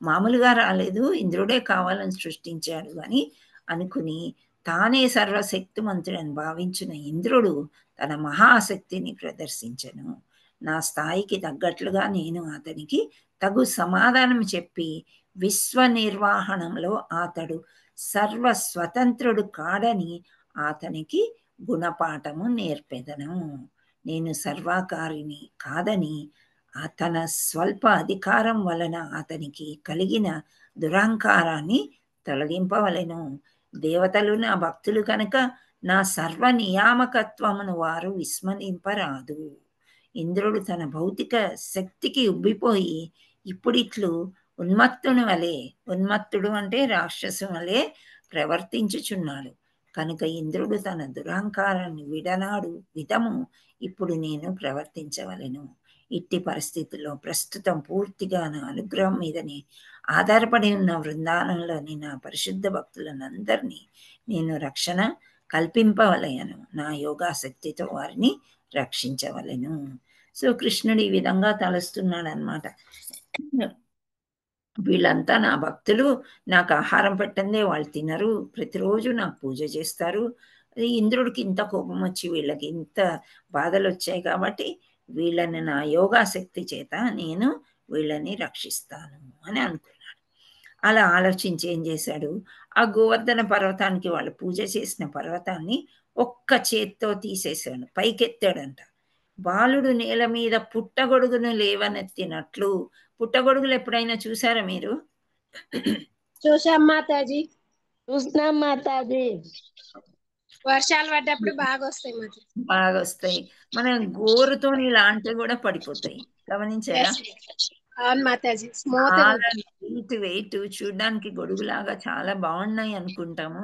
మామూలుగా రాలేదు, ఇంద్రుడే కావాలని సృష్టించాడు అని అనుకుని తానే సర్వశక్తిమంతుడని భావించిన ఇంద్రుడు తన మహాశక్తిని ప్రదర్శించను. నా స్థాయికి తగ్గట్లుగా నేను అతనికి తగు సమాధానం చెప్పి విశ్వ నిర్వహణంలో అతడు సర్వ స్వతంత్రుడు కాడని అతనికి గుణపాఠము నేర్పెదను. నేను సర్వాకారిని కాదని తన స్వల్ప అధికారం వలన అతనికి కలిగిన దురహంకారాన్ని తొలగింపవలెను. దేవతలు నా భక్తులు కనుక నా సర్వ నియామకత్వమును వారు విస్మరింపరాదు. ఇంద్రుడు తన భౌతిక శక్తికి ఉబ్బిపోయి ఇప్పుడిట్లు ఉన్మత్తుడు అంటే రాక్షసు వలె ప్రవర్తించుచున్నాడు. కనుక ఇంద్రుడు తన దురహంకారాన్ని విడనాడు విధము ఇప్పుడు నేను ప్రవర్తించవలెను. ఇట్టి పరిస్థితుల్లో ప్రస్తుతం పూర్తిగా నా అనుగ్రహం మీదనే ఆధారపడి ఉన్న బృందావనంలోని నా పరిశుద్ధ భక్తులనందరినీ నేను రక్షణ కల్పింపవలయను. నా యోగాశక్తితో వారిని రక్షించవలెను. సో కృష్ణుడు ఈ విధంగా తలుస్తున్నాడు అనమాట. వీళ్ళంతా నా భక్తులు, నాకు ఆహారం పెట్టందే వాళ్ళు తినరు, ప్రతిరోజు నాకు పూజ చేస్తారు. ఇంద్రుడికి ఇంత కోపం వచ్చి వీళ్ళకి ఇంత బాధలు వచ్చాయి కాబట్టి వీళ్ళని నా యోగాశక్తి చేత నేను వీళ్ళని రక్షిస్తాను అని అనుకున్నాడు. అలా ఆలోచించి ఏం చేశాడు, ఆ గోవర్ధన పర్వతానికి వాళ్ళు పూజ చేసిన పర్వతాన్ని ఒక్క చేత్తో తీసేశాడు, పైకెత్తాడంట. బాలుడు నేల మీద పుట్టగొడుగును లేవనెత్తినట్లు. పుట్టగొడుగులు ఎప్పుడైనా చూసారా మీరు? చూసాం మాతాజీ. చూస్తున్నాం మాతాజీ. వర్షాలు పడ్డప్పుడు బాగా వస్తాయి. మనం గోరుతో ఇలాంటి కూడా పడిపోతాయి, గమనించారా? అవును మాతాజీ. వెయిట్ చూడడానికి గొడుగులాగా చాలా బాగున్నాయి అనుకుంటాము,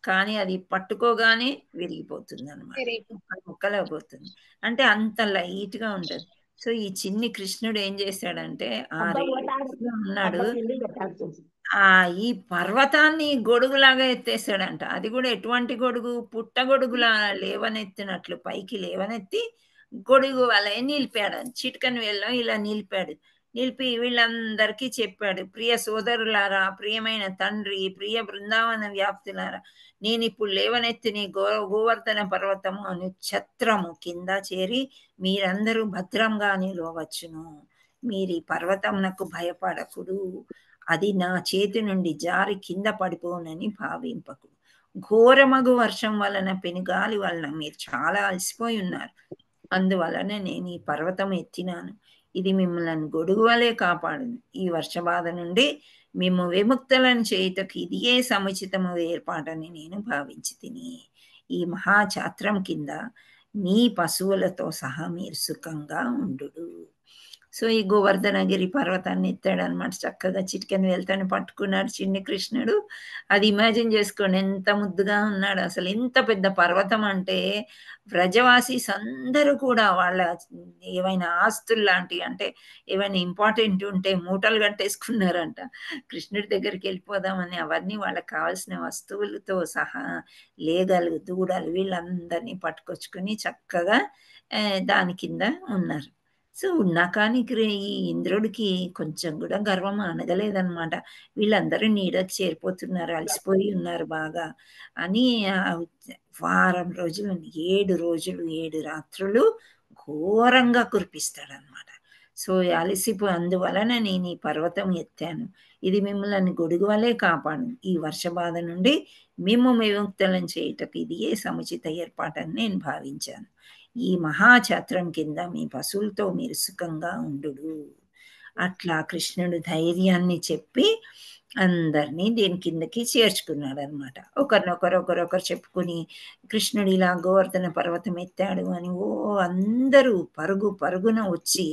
కానీ అది పట్టుకోగానే విరిగిపోతుంది అనమాట, ముక్కలైపోతుంది. అంటే అంత లైట్ గా ఉంటది. సో ఈ చిన్ని కృష్ణుడు ఏం చేశాడంటే ఉన్నాడు, ఈ పర్వతాన్ని గొడుగులాగా ఎత్తేసాడంట. అది కూడా ఎటువంటి గొడుగు? పుట్టగొడుగులా లేవనెత్తినట్లు పైకి లేవనెత్తి గొడుగు అలా నిలిపాడు. చిటికని వెళ్ళం ఇలా నిలిపాడు. నిలిపి వీళ్ళందరికీ చెప్పాడు, ప్రియ సోదరులారా, ప్రియమైన తండ్రి, ప్రియ బృందావన వ్యాప్తులారా, నేను ఇప్పుడు లేవనెత్తిని గోవర్ధన పర్వతము అను ఛత్రము కింద చేరి మీరందరూ భద్రంగా నిలవచ్చును. మీరు ఈ పర్వతంనకు భయపడకుడు, అది నా చేతి నుండి జారి కింద పడిపోనని భావింపకు. ఘోరమగు వర్షం వలన పెనుగాలి వలన మీరు చాలా అలసిపోయి ఉన్నారు. అందువలన నేను ఈ పర్వతం ఎత్తినాను. ఇది మిమ్మల్ని గొడుగు వలె కాపాడును. ఈ వర్షబాధ నుండి మేము విముక్తులను చేయుటకు ఇదియే సముచితము ఏర్పాటని నేను భావించి తిని ఈ మహాఛాత్రం కింద నీ పశువులతో సహా మీరు సుఖంగా ఉండు. సో ఈ గోవర్ధనగిరి పర్వతాన్ని ఎత్తాడనమాట. చక్కగా చిటికెన వెళ్తాను పట్టుకున్నాడు చిన్ని కృష్ణుడు. అది ఇమాజిన్ చేసుకోండి ఎంత ముద్దుగా ఉన్నాడు. అసలు ఎంత పెద్ద పర్వతం అంటే వ్రజవాసీస్ అందరూ కూడా వాళ్ళ ఏవైనా ఆస్తులు లాంటివి అంటే ఏవైనా ఇంపార్టెంట్ ఉంటే మూటలు కట్టేసుకున్నారంట. కృష్ణుడి దగ్గరికి వెళ్ళిపోదామని అవన్నీ వాళ్ళకి కావాల్సిన వస్తువులతో సహా లేగలు, దూడలు వీళ్ళందరినీ పట్టుకొచ్చుకొని చక్కగా దాని కింద ఉన్నారు. సో ఉన్నా కానీ ఈ ఇంద్రుడికి కొంచెం కూడా గర్వం అనగలేదనమాట. వీళ్ళందరూ నీడకి చేరిపోతున్నారు, అలసిపోయి ఉన్నారు బాగా అని వారం రోజులు 7 రోజులు 7 రాత్రులు ఘోరంగా కురిపిస్తాడనమాట. సో అందువలన నేను ఈ పర్వతం ఎత్తాను, ఇది మిమ్మల్ని గొడుగు వలె కాపాడు, ఈ వర్షబాధ నుండి మేము విముక్తులను చేయుటకు ఇది ఏ సముచిత ఏర్పాటని నేను భావించాను. ఈ మహాఛత్రం కింద మీ పశువులతో మీరు సుఖంగా ఉండు. అట్లా కృష్ణుడు ధైర్యాన్ని చెప్పి అందరినీ దీని కిందకి చేర్చుకున్నాడు అనమాట. ఒకరినొకరు చెప్పుకుని కృష్ణుడు ఇలా గోవర్ధన పర్వతం ఎత్తాడు అని అందరూ పరుగున వచ్చి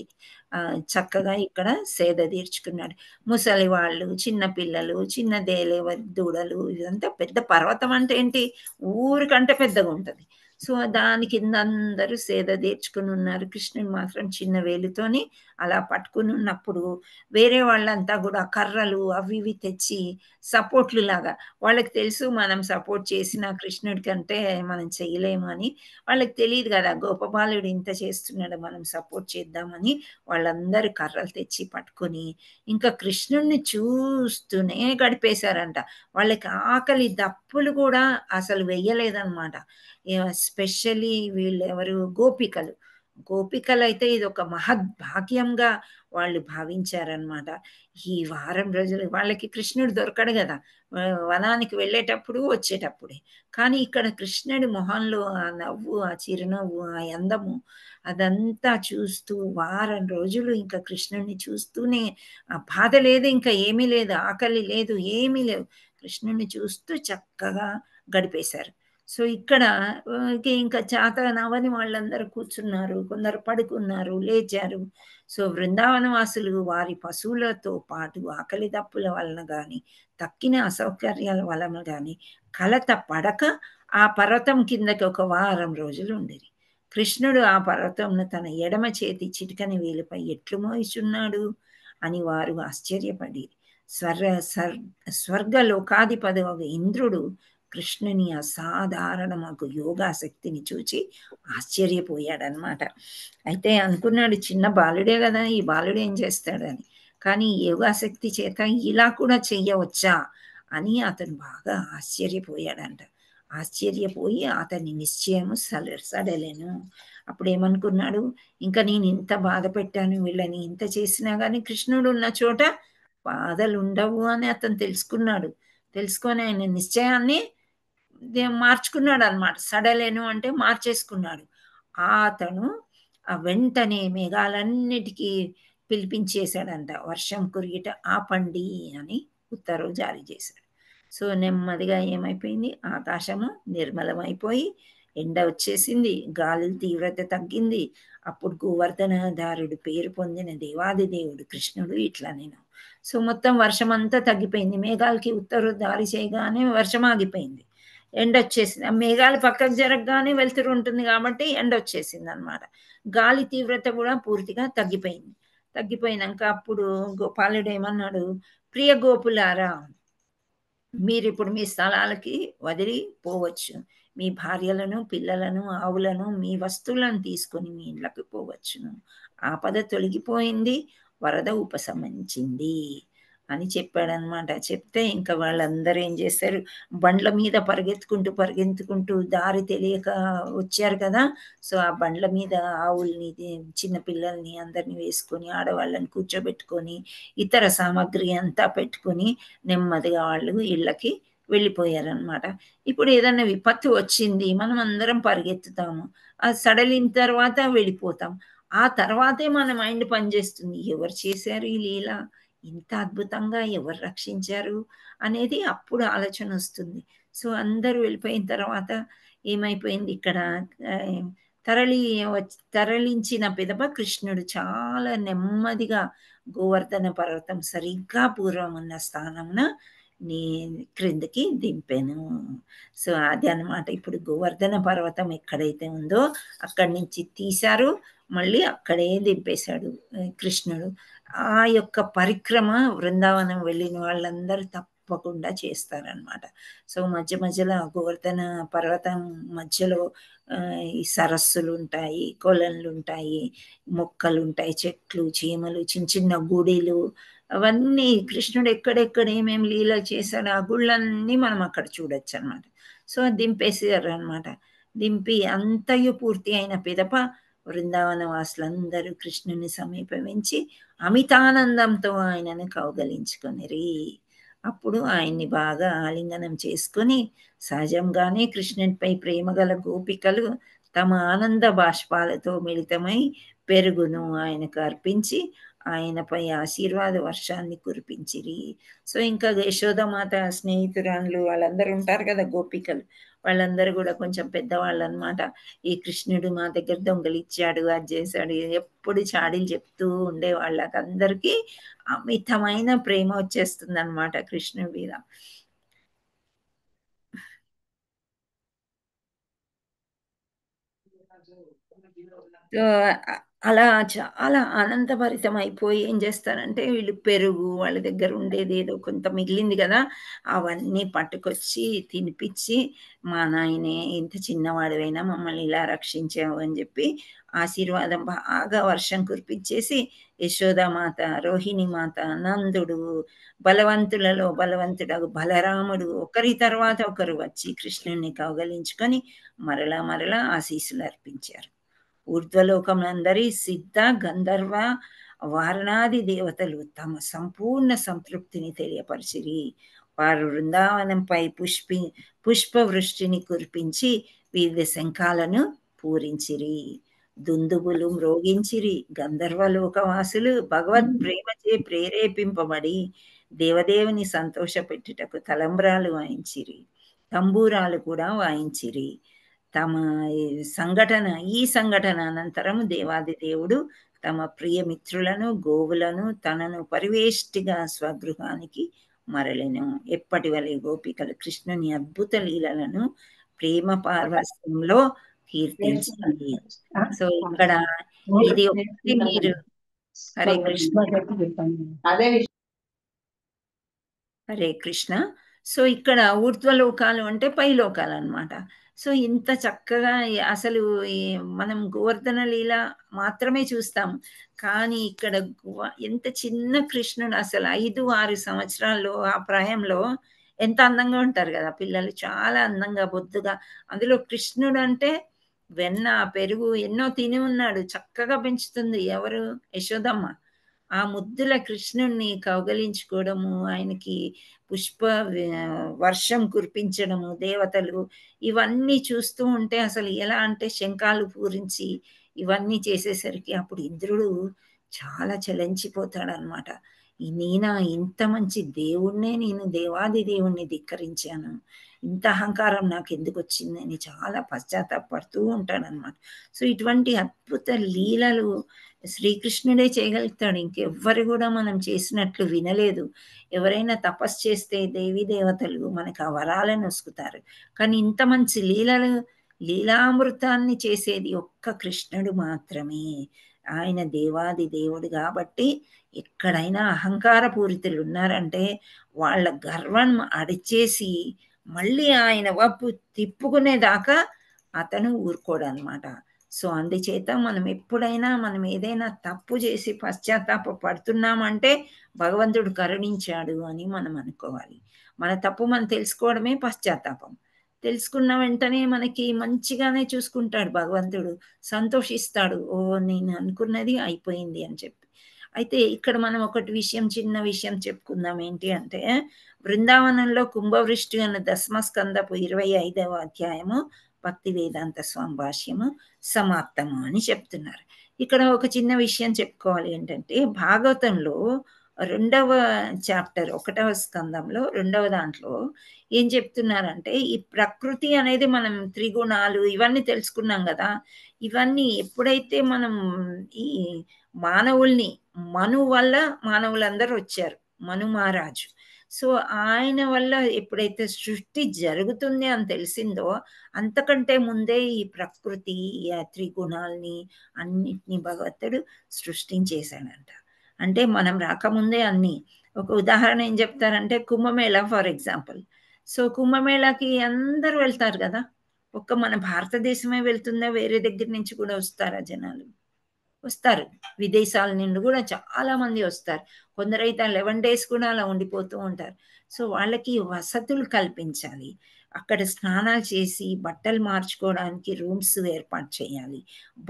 చక్కగా ఇక్కడ సేద తీర్చుకున్నాడు. ముసలి వాళ్ళు, చిన్న పిల్లలు, చిన్న దూడలు, ఇదంతా పెద్ద పర్వతం అంటే ఏంటి, ఊరికంటే పెద్దగా ఉంటుంది. సో దాని కింద అందరూ సేద తీర్చుకుని ఉన్నారు. కృష్ణుడు మాత్రం చిన్న వేలుతోని అలా పట్టుకుని ఉన్నప్పుడు వేరే వాళ్ళంతా కూడా కర్రలు అవి ఇవి తెచ్చి సపోర్ట్లు లాగా, వాళ్ళకి తెలుసు మనం సపోర్ట్ చేసిన కృష్ణుడి కంటే మనం చేయలేము అని. వాళ్ళకి తెలియదు కదా గోపబాలుడు ఇంత చేస్తున్నాడు, మనం సపోర్ట్ చేద్దామని వాళ్ళందరూ కర్రలు తెచ్చి పట్టుకొని ఇంకా కృష్ణుడిని చూస్తూనే గడిపేశారంట. వాళ్ళకి ఆకలి దప్పులు కూడా అసలు వెయ్యలేదన్నమాట. ఎస్పెషల్లీ వీళ్ళు ఎవరు, గోపికలు అయితే ఇది ఒక మహద్భాగ్యంగా వాళ్ళు భావించారనమాట. ఈ వారం రోజులు వాళ్ళకి కృష్ణుడు దొరకడు కదా, వనానికి వెళ్ళేటప్పుడు వచ్చేటప్పుడే. కానీ ఇక్కడ కృష్ణుడి మొహంలో ఆ నవ్వు, ఆ చిరునవ్వు, ఆ అందము అదంతా చూస్తూ వారం రోజులు ఇంకా కృష్ణుడిని చూస్తూనే, ఆ బాధ లేదు, ఇంకా ఏమీ లేదు, ఆకలి లేదు, ఏమీ లేవు, కృష్ణుడిని చూస్తూ చక్కగా గడిపేశారు. సో ఇక్కడ ఇంకా చాతనవని వాళ్ళందరూ కూర్చున్నారు, కొందరు పడుకున్నారు, లేచారు. సో బృందావన వాసులు వారి పశువులతో పాటు ఆకలి దప్పుల వలన కానీ తక్కిన అసౌకర్యాల వలన కానీ కలత పడక ఆ పర్వతం కిందకి ఒక వారం రోజులు ఉండేది. కృష్ణుడు ఆ పర్వతంను తన ఎడమ చేతి చిటికని వేలుపై ఎట్లు మోయిచున్నాడు అని వారు ఆశ్చర్యపడి స్వర్గలోకాధిపతి ఒక ఇంద్రుడు కృష్ణుని అసాధారణకు యోగాశక్తిని చూచి ఆశ్చర్యపోయాడనమాట. అయితే అనుకున్నాడు చిన్న బాలుడే కదా, ఈ బాలుడు ఏం చేస్తాడని. కానీ యోగాశక్తి చేత ఇలా కూడా చెయ్యవచ్చా అని అతను బాగా ఆశ్చర్యపోయాడంట. ఆశ్చర్యపోయి అతని నిశ్చయము సడలేను. అప్పుడు ఏమనుకున్నాడు, ఇంకా నేను ఇంత బాధ పెట్టాను వీళ్ళని, ఇంత చేసినా కానీ కృష్ణుడు ఉన్న చోట బాధలు ఉండవు అని అతను తెలుసుకొని ఆయన నిశ్చయాన్ని మార్చుకున్నాడు అనమాట. సడలేను అంటే మార్చేసుకున్నాడు. అతను వెంటనే మేఘాలన్నిటికీ పిలిపించేశాడంట. వర్షం కురిగిట ఆపండి అని ఉత్తర్వు జారీ చేశాడు. సో నెమ్మదిగా ఏమైపోయింది, ఆకాశము నిర్మలమైపోయి ఎండ వచ్చేసింది, గాలి తీవ్రత తగ్గింది. అప్పుడు గోవర్ధనధారుడు పేరు పొందిన దేవాది దేవుడు కృష్ణుడు ఇట్లా నేను. సో మొత్తం వర్షం అంతా తగ్గిపోయింది. మేఘాలకి ఉత్తర్వు జారీ చేయగానే వర్షం ఆగిపోయింది, ఎండ వచ్చేసింది. ఆ మేఘాలు పక్కకు జరగగానే వెలుతురు ఉంటుంది కాబట్టి ఎండ వచ్చేసింది అనమాట. గాలి తీవ్రత కూడా పూర్తిగా తగ్గిపోయినాక అప్పుడు గోపాలుడు ఏమన్నాడు, ప్రియ గోపులారా, మీరు ఇప్పుడు మీ స్థలాలకి వదిలి పోవచ్చు, మీ భార్యలను, పిల్లలను, ఆవులను, మీ వస్తువులను తీసుకొని మీ ఇళ్ళకి పోవచ్చును, ఆపద తొలగిపోయింది, వరద ఉపశమించింది అని చెప్పాడనమాట. చెప్తే ఇంకా వాళ్ళందరూ ఏం చేశారు, బండ్ల మీద పరిగెత్తుకుంటూ దారి తెలియక వచ్చారు కదా. సో ఆ బండ్ల మీద ఆవుల్ని, చిన్నపిల్లల్ని అందరినీ వేసుకొని, ఆడవాళ్ళని కూర్చోబెట్టుకొని, ఇతర సామాగ్రి అంతా పెట్టుకొని నెమ్మదిగా వాళ్ళు ఇళ్ళకి వెళ్ళిపోయారనమాట. ఇప్పుడు ఏదైనా విపత్తు వచ్చింది, మనం అందరం పరిగెత్తుతాము, అది సడలిన తర్వాత వెళ్ళిపోతాం. ఆ తర్వాతే మన మైండ్ పనిచేస్తుంది, ఎవరు చేశారు ఈ లీల, ఇంత అద్భుతంగా ఎవరు రక్షించారు అనేది అప్పుడు ఆలోచన వస్తుంది. సో అందరూ వెళ్ళిపోయిన తర్వాత ఏమైపోయింది, ఇక్కడ తరలించిన పిదప కృష్ణుడు చాలా నెమ్మదిగా గోవర్ధన పర్వతం సరిగ్గా పూర్వం ఉన్న స్థానమున క్రిందికి దింపాను. సో అది అన్నమాట. ఇప్పుడు గోవర్ధన పర్వతం ఎక్కడైతే ఉందో అక్కడి నుంచి తీశారు, మళ్ళీ అక్కడే దింపేశాడు కృష్ణుడు. ఆ యొక్క పరిక్రమ బృందావనం వెళ్ళిన వాళ్ళందరూ తప్పకుండా చేస్తారనమాట. సో మధ్య మధ్యలో గోవర్ధన పర్వతం మధ్యలో ఈ సరస్సులు ఉంటాయి, కొలన్లు ఉంటాయి, మొక్కలు ఉంటాయి, చెట్లు, చీమలు, చిన్న చిన్న గుడిలు, అవన్నీ కృష్ణుడు ఎక్కడెక్కడ ఏమేమి లీల చేశాడు ఆ గుళ్ళన్నీ మనం అక్కడ చూడొచ్చు అనమాట. సో దింపేసారు అనమాట. దింపి అంతయు పూర్తి అయిన పిదప బృందావన వాసులందరూ కృష్ణుని సమీపమించి అమితానందంతో ఆయనను కౌగలించుకొనిరి. అప్పుడు ఆయన్ని బాగా ఆలింగనం చేసుకొని సహజంగానే కృష్ణునిపై ప్రేమగల గోపికలు తమ ఆనంద బాష్పాలతో మిళితమై పెరుగును ఆయనకు అర్పించి ఆయనపై ఆశీర్వాద వర్షాన్ని కురిపించిరి. సో ఇంకా యశోదమాత స్నేహితురాళ్ళు వాళ్ళందరూ ఉంటారు కదా గోపికలు, వాళ్ళందరూ కూడా కొంచెం పెద్దవాళ్ళు అనమాట. ఈ కృష్ణుడు మా దగ్గర దొంగలిచ్చాడు, అది చేశాడు, ఎప్పుడు చాడీలు చెప్తూ ఉండే వాళ్ళకందరికీ అమితమైన ప్రేమ వచ్చేస్తుంది అనమాట కృష్ణుడి మీద. అలా చాలా ఆనందభరితం అయిపోయి ఏం చేస్తారంటే వీళ్ళు పెరుగు, వాళ్ళ దగ్గర ఉండేది ఏదో కొంత మిగిలింది కదా, అవన్నీ పట్టుకొచ్చి తినిపించి, మా నాయనే ఇంత చిన్నవాడివైనా మమ్మల్ని ఇలా రక్షించావు అని చెప్పి ఆశీర్వాదం బాగా వర్షం కురిపించేసి యశోదామాత, రోహిణి మాత, నందుడు, బలవంతులలో బలవంతుడు బలరాముడు ఒకరి తర్వాత ఒకరు వచ్చి కృష్ణుడిని కౌగలించుకొని మరలా మరలా ఆశీస్సులు అర్పించారు. ఊర్ధ్వలోకములందరి సిద్ధ, గంధర్వ, వారణాది దేవతలు తమ సంపూర్ణ సంతృప్తిని తెలియపరిచిరి. వారు బృందావనంపై పుష్పవృష్టిని కురిపించి వివిధ శంఖాలను పూరించిరి, దుందుబులు మ్రోగించిరి. గంధర్వలోకవాసులు భగవద్ ప్రేమచే ప్రేరేపింపబడి దేవదేవుని సంతోషపెట్టుటకు తలంబ్రాలు వాయించిరి, తంబూరాలు కూడా వాయించిరి. ఈ సంఘటన అనంతరం దేవాది దేవుడు తమ ప్రియమిత్రులను గోవులను తనను పరివేష్టిగా స్వగృహానికి మరలెను. ఎప్పటి వలె గోపికలు కృష్ణుని అద్భుత లీలలను ప్రేమ పార్వస్యంలో కీర్తించాలి. సో ఇక్కడ ఇది ఒకటి మీరు హరే కృష్ణ హరే కృష్ణ. సో ఇక్కడ ఊర్ధ్వలోకాలు అంటే పై లోకాలు అనమాట. సో ఇంత చక్కగా అసలు మనం గోవర్ధన లీల మాత్రమే చూస్తాం, కానీ ఇక్కడ ఎంత చిన్న కృష్ణుడు అసలు 5-6 సంవత్సరాల్లో ఆ ప్రాయంలో ఎంత అందంగా ఉంటారు కదా పిల్లలు, చాలా అందంగా బొద్దుగా. అందులో కృష్ణుడు అంటే వెన్న, పెరుగు ఎన్నో తిని ఉన్నాడు, చక్కగా పెంచుతుంది ఎవరు, యశోదమ్మ. ఆ ముద్దుల కృష్ణుణ్ణి కౌగలించుకోవడము, ఆయనకి పుష్ప వర్షం కురిపించడము, దేవతలు ఇవన్నీ చూస్తూ ఉంటే అసలు ఎలా అంటే శంఖాలు పూరించి ఇవన్నీ చేసేసరికి అప్పుడు ఇంద్రుడు చాలా చలించిపోతాడనమాట. నేనా ఇంత మంచి దేవుణ్ణే నేను దేవాది దేవుణ్ణి ధిక్కరించాను, ఇంత అహంకారం నాకు ఎందుకు వచ్చిందని చాలా పశ్చాత్తాపడుతూ ఉంటాడనమాట. సో ఇటువంటి అద్భుత లీలలు శ్రీకృష్ణుడే చేయగలుగుతాడు, ఇంకెవ్వరు కూడా మనం చేసినట్లు వినలేదు. ఎవరైనా తపస్సు చేస్తే దేవీ దేవతలు మనకు ఆ వరాలను వసుకుతారు, కానీ ఇంత మంచి లీలామృతాన్ని చేసేది ఒక్క కృష్ణుడు మాత్రమే. ఆయన దేవాది దేవుడు కాబట్టి ఎక్కడైనా అహంకార పూరితులు ఉన్నారంటే వాళ్ళ గర్వం అడిచేసి మళ్ళీ ఆయన వైపు తిప్పుకునేదాకా అతను ఊరుకోడనమాట. సో అందుచేత మనం ఎప్పుడైనా మనం ఏదైనా తప్పు చేసి పశ్చాత్తాప పడుతున్నామంటే భగవంతుడు కరుణించాడు అని మనం అనుకోవాలి. మన తప్పు మనం తెలుసుకోవడమే పశ్చాత్తాపం. తెలుసుకున్న వెంటనే మనకి మంచిగానే చూసుకుంటాడు భగవంతుడు, సంతోషిస్తాడు, ఓ నేను అనుకున్నది అయిపోయింది అని చెప్పి. అయితే ఇక్కడ మనం చిన్న విషయం చెప్పుకుందాం. ఏంటి అంటే బృందావనంలో కుంభవృష్టి అన్న దశమస్కందపు 25వ అధ్యాయము భక్తి వేదాంత స్వామి భాష్యము సమాప్తము అని చెప్తున్నారు. ఇక్కడ ఒక చిన్న విషయం చెప్పుకోవాలి ఏంటంటే భాగవతంలో రెండవ చాప్టర్ 1వ స్కందంలో 2వ దాంట్లో ఏం చెప్తున్నారంటే ఈ ప్రకృతి అనేది మనం త్రిగుణాలు ఇవన్నీ తెలుసుకున్నాం కదా. ఇవన్నీ ఎప్పుడైతే మనం ఈ మానవుల్ని మను వల్ల మానవులందరూ వచ్చారు, మను మహారాజు. సో ఆయన వల్ల ఎప్పుడైతే సృష్టి జరుగుతుంది అని తెలిసిందో అంతకంటే ముందే ఈ ప్రకృతి ఈ త్రిగుణాల్ని అన్నిటినీ భగవంతుడు సృష్టించేశాడంట. అంటే మనం రాకముందే అన్ని. ఒక ఉదాహరణ ఏం చెప్తారంటే కుంభమేళా ఫర్ ఎగ్జాంపుల్. సో కుంభమేళాకి అందరూ వెళ్తారు కదా. ఒక్క మన భారతదేశమే వెళ్తుందా, వేరే దగ్గర నుంచి కూడా వస్తారా జనాలు? వస్తారు. విదేశాల నుండి కూడా చాలా మంది వస్తారు. కొందరైతే 11 days కూడా అలా ఉండిపోతూ ఉంటారు. సో వాళ్ళకి వసతులు కల్పించాలి. అక్కడ స్నానాలు చేసి బట్టలు మార్చుకోవడానికి రూమ్స్ ఏర్పాటు చేయాలి,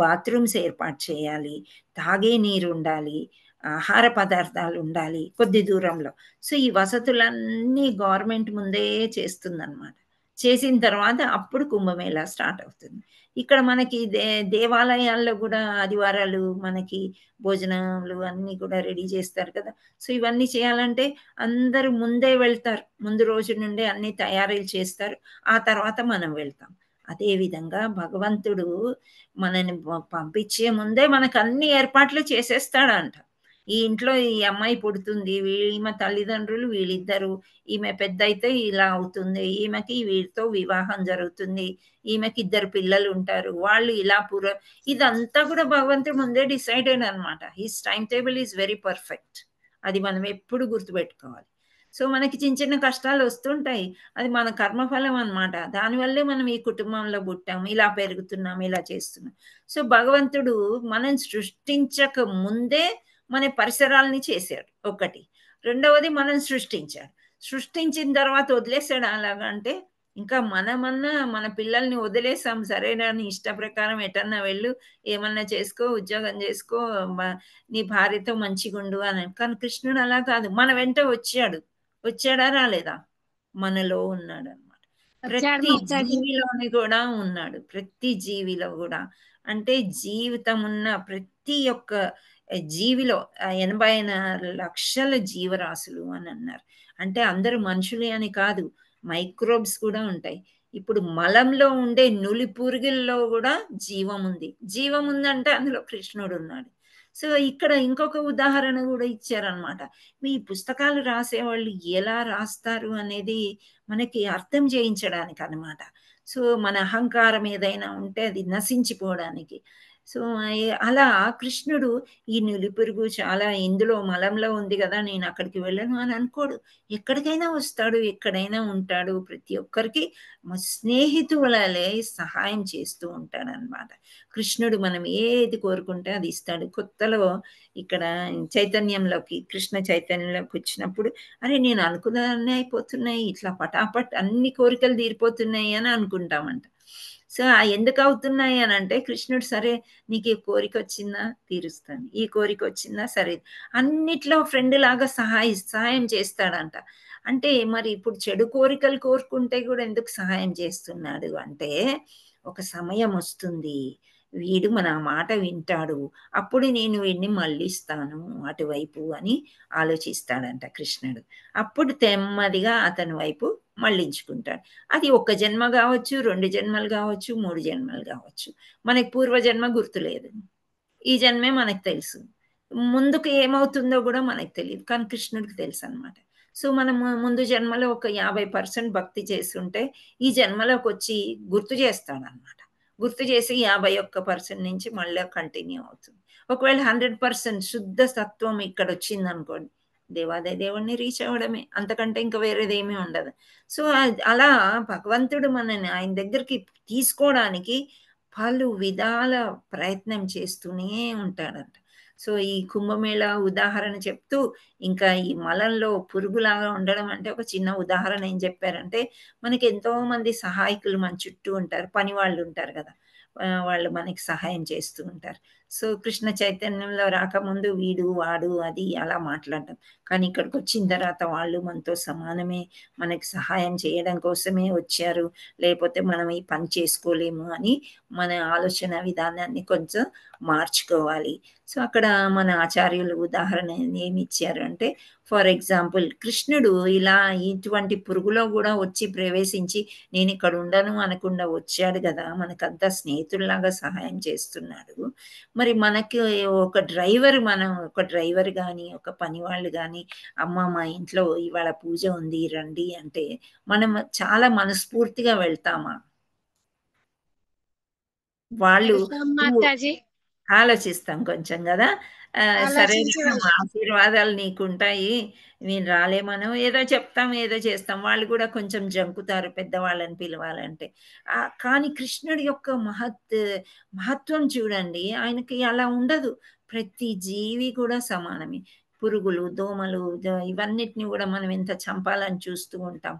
బాత్రూమ్స్ ఏర్పాటు చేయాలి, తాగే నీరు ఉండాలి, ఆహార పదార్థాలు ఉండాలి కొద్ది దూరంలో. సో ఈ వసతులన్నీ గవర్నమెంట్ ముందే చేస్తుందన్నమాట. చేసిన తర్వాత అప్పుడు కుంభమేళా స్టార్ట్ అవుతుంది. ఇక్కడ మనకి దేవాలయాల్లో కూడా ఆదివారాలు మనకి భోజనాలు అన్నీ కూడా రెడీ చేస్తారు కదా. సో ఇవన్నీ చేయాలంటే అందరూ ముందే వెళ్తారు, ముందు రోజు నుండే అన్ని తయారీలు చేస్తారు, ఆ తర్వాత మనం వెళ్తాం. అదే విధంగా భగవంతుడు మనని పంపించే ముందే మనకు అన్ని ఏర్పాట్లు చేసేస్తాడంట. ఈ ఇంట్లో ఈ అమ్మాయి పుడుతుంది, ఈమె తల్లిదండ్రులు వీళ్ళిద్దరు, ఈమె పెద్ద అయితే ఇలా అవుతుంది, ఈమెకి వీరితో వివాహం జరుగుతుంది, ఈమెకి 2 పిల్లలు ఉంటారు, వాళ్ళు ఇలా ఇదంతా కూడా భగవంతుడు ముందే డిసైడెడ్ అనమాట. His time table is very perfect. అది మనం ఎప్పుడు గుర్తుపెట్టుకోవాలి. సో మనకి చిన్న చిన్న కష్టాలు వస్తుంటాయి, అది మన కర్మఫలం అనమాట. దానివల్లే మనం ఈ కుటుంబంలో పుట్టాం, ఇలా పెరుగుతున్నాం, ఇలా చేస్తున్నాం. సో భగవంతుడు మనం సృష్టించక ముందే మన పరిసరాలని చేశాడు ఒకటి. రెండవది మనం సృష్టించాడు. సృష్టించిన తర్వాత వదిలేసాడు అలాగంటే ఇంకా మనమన్నా మన పిల్లల్ని వదిలేసాం, సరేనా నీ ఇష్ట ప్రకారం ఎటన్నా వెళ్ళు, ఏమన్నా చేసుకో, ఉద్యోగం చేసుకో, నీ భార్యతో మంచిగుండు అని. కానీ కృష్ణుడు అలా కాదు, మన వెంట వచ్చాడా రాలేదా? మనలో ఉన్నాడు అనమాట. ప్రతి జీవిలోని కూడా ఉన్నాడు, ప్రతి జీవిలో కూడా. అంటే జీవితం ఉన్న ప్రతి ఒక్క జీవిలో 84 లక్షల జీవరాశులు అని అన్నారు. అంటే అందరూ మనుషులే అని కాదు, మైక్రోబ్స్ కూడా ఉంటాయి. ఇప్పుడు మలంలో ఉండే నులి పురుగుల్లో కూడా జీవం ఉంది. జీవం ఉందంటే అందులో కృష్ణుడు ఉన్నాడు. సో ఇక్కడ ఇంకొక ఉదాహరణ కూడా ఇచ్చారనమాట. మీ పుస్తకాలు రాసేవాళ్ళు ఎలా రాస్తారు అనేది మనకి అర్థం చేయించడానికి అనమాట. సో మన అహంకారం ఏదైనా ఉంటే అది నశించిపోవడానికి. సో అలా కృష్ణుడు ఈ నులిపురుగు చాలా ఇందులో మలంలో ఉంది కదా, నేను అక్కడికి వెళ్ళను అని అనుకోడు. ఎక్కడికైనా వస్తాడు, ఎక్కడైనా ఉంటాడు, ప్రతి ఒక్కరికి స్నేహితులే సహాయం చేస్తూ ఉంటాడు అనమాట. కృష్ణుడు మనం ఏది కోరుకుంటే అది ఇస్తాడు. కొత్తలో ఇక్కడ చైతన్యంలోకి, కృష్ణ చైతన్యంలోకి వచ్చినప్పుడు అరే నేను అనుకున్నవన్నీ అయిపోతున్నాయి, ఇట్లా పటాపట్ అన్ని కోరికలు తీరిపోతున్నాయి అని అనుకుంటామంట. సో ఎందుకు అవుతున్నాయి అని అంటే కృష్ణుడు సరే నీకు ఈ కోరిక వచ్చిందా తీరుస్తాను, ఈ కోరిక వచ్చిందా సరే, అన్నిట్లో ఫ్రెండ్ లాగా సహాయం చేస్తాడంట. అంటే మరి ఇప్పుడు చెడు కోరికలు కోరుకుంటే కూడా ఎందుకు సహాయం చేస్తున్నాడు అంటే ఒక సమయం వస్తుంది, వీడు మన మాట వింటాడు, అప్పుడు నేను వీడిని మళ్ళిస్తాను అటువైపు అని ఆలోచిస్తాడంట కృష్ణుడు. అప్పుడు నెమ్మదిగా అతని వైపు మళ్ళించుకుంటాడు. అది 1 జన్మ కావచ్చు, 2 జన్మలు కావచ్చు, 3 జన్మలు కావచ్చు. మనకి పూర్వజన్మ గుర్తులేదు, ఈ జన్మే మనకు తెలుసు, ముందుకు ఏమవుతుందో కూడా మనకు తెలియదు, కానీ కృష్ణుడికి తెలుసు అనమాట. సో మనం ముందు జన్మలో ఒక 50% భక్తి చేస్తుంటే ఈ జన్మలోకి వచ్చి గుర్తు చేస్తాడనమాట. గుర్తు చేసి 51% నుంచి మళ్ళీ కంటిన్యూ అవుతుంది. ఒకవేళ 100% శుద్ధ సత్వం ఇక్కడ వచ్చింది అనుకోండి, దేవాదేవ దేవుణ్ణి రీచ్ అవ్వడమే, అంతకంటే ఇంకా వేరేదేమీ ఉండదు. సో అలా భగవంతుడు మనని ఆయన దగ్గరికి తీసుకోవడానికి పలు విధాల ప్రయత్నం చేస్తూనే ఉంటాడంట. సో ఈ కుంభమేళా ఉదాహరణ చెప్తూ ఇంకా ఈ మలంలో పురుగులాగా ఉండడం అంటే ఒక చిన్న ఉదాహరణ ఏం చెప్పారంటే, మనకి ఎంతో మంది సహాయకులు మన చుట్టూ ఉంటారు, పని వాళ్ళు ఉంటారు కదా, వాళ్ళు మనకి సహాయం చేస్తూ ఉంటారు. సో కృష్ణ చైతన్యంలో రాకముందు వీడు వాడు అది అలా మాట్లాడడం, కానీ ఇక్కడికి వచ్చిన తర్వాత వాళ్ళు మనతో సమానమే, మనకి సహాయం చేయడం కోసమే వచ్చారు, లేకపోతే మనం ఈ పని చేసుకోలేము అని మన ఆలోచన విధానాన్ని కొంచెం మార్చుకోవాలి. సో అక్కడ మన ఆచార్యులు ఉదాహరణ ఏమి ఇచ్చారు అంటే, ఫర్ ఎగ్జాంపుల్ కృష్ణుడు ఇలా ఇటువంటి పురుగులో కూడా వచ్చి ప్రవేశించి నేను ఇక్కడ ఉండను అనకుండా వచ్చాడు కదా, మనకంతా స్నేహితుల్లాగా సహాయం చేస్తున్నాడు. మరి మనకి ఒక డ్రైవర్ కానీ ఒక పని వాళ్ళు కానీ అమ్మ మా ఇంట్లో ఇవాళ పూజ ఉంది రండి అంటే మనం చాలా మనస్ఫూర్తిగా వెళ్తామా? వాళ్ళు మాతాజీ ఆలోచిస్తాం కొంచెం కదా, సరే మా ఆశీర్వాదాలు నీకుంటాయి, నేను రాలేమనో ఏదో చెప్తాం, ఏదో చేస్తాం, వాళ్ళు కూడా కొంచెం జంకుతారు పెద్దవాళ్ళని పిలవాలంటే. కానీ కృష్ణుడి యొక్క మహత్వం చూడండి, ఆయనకి అలా ఉండదు. ప్రతి జీవి కూడా సమానమే. పురుగులు, దోమలు, ఇవన్నిటిని కూడా మనం ఎంత చంపాలని చూస్తూ ఉంటాం,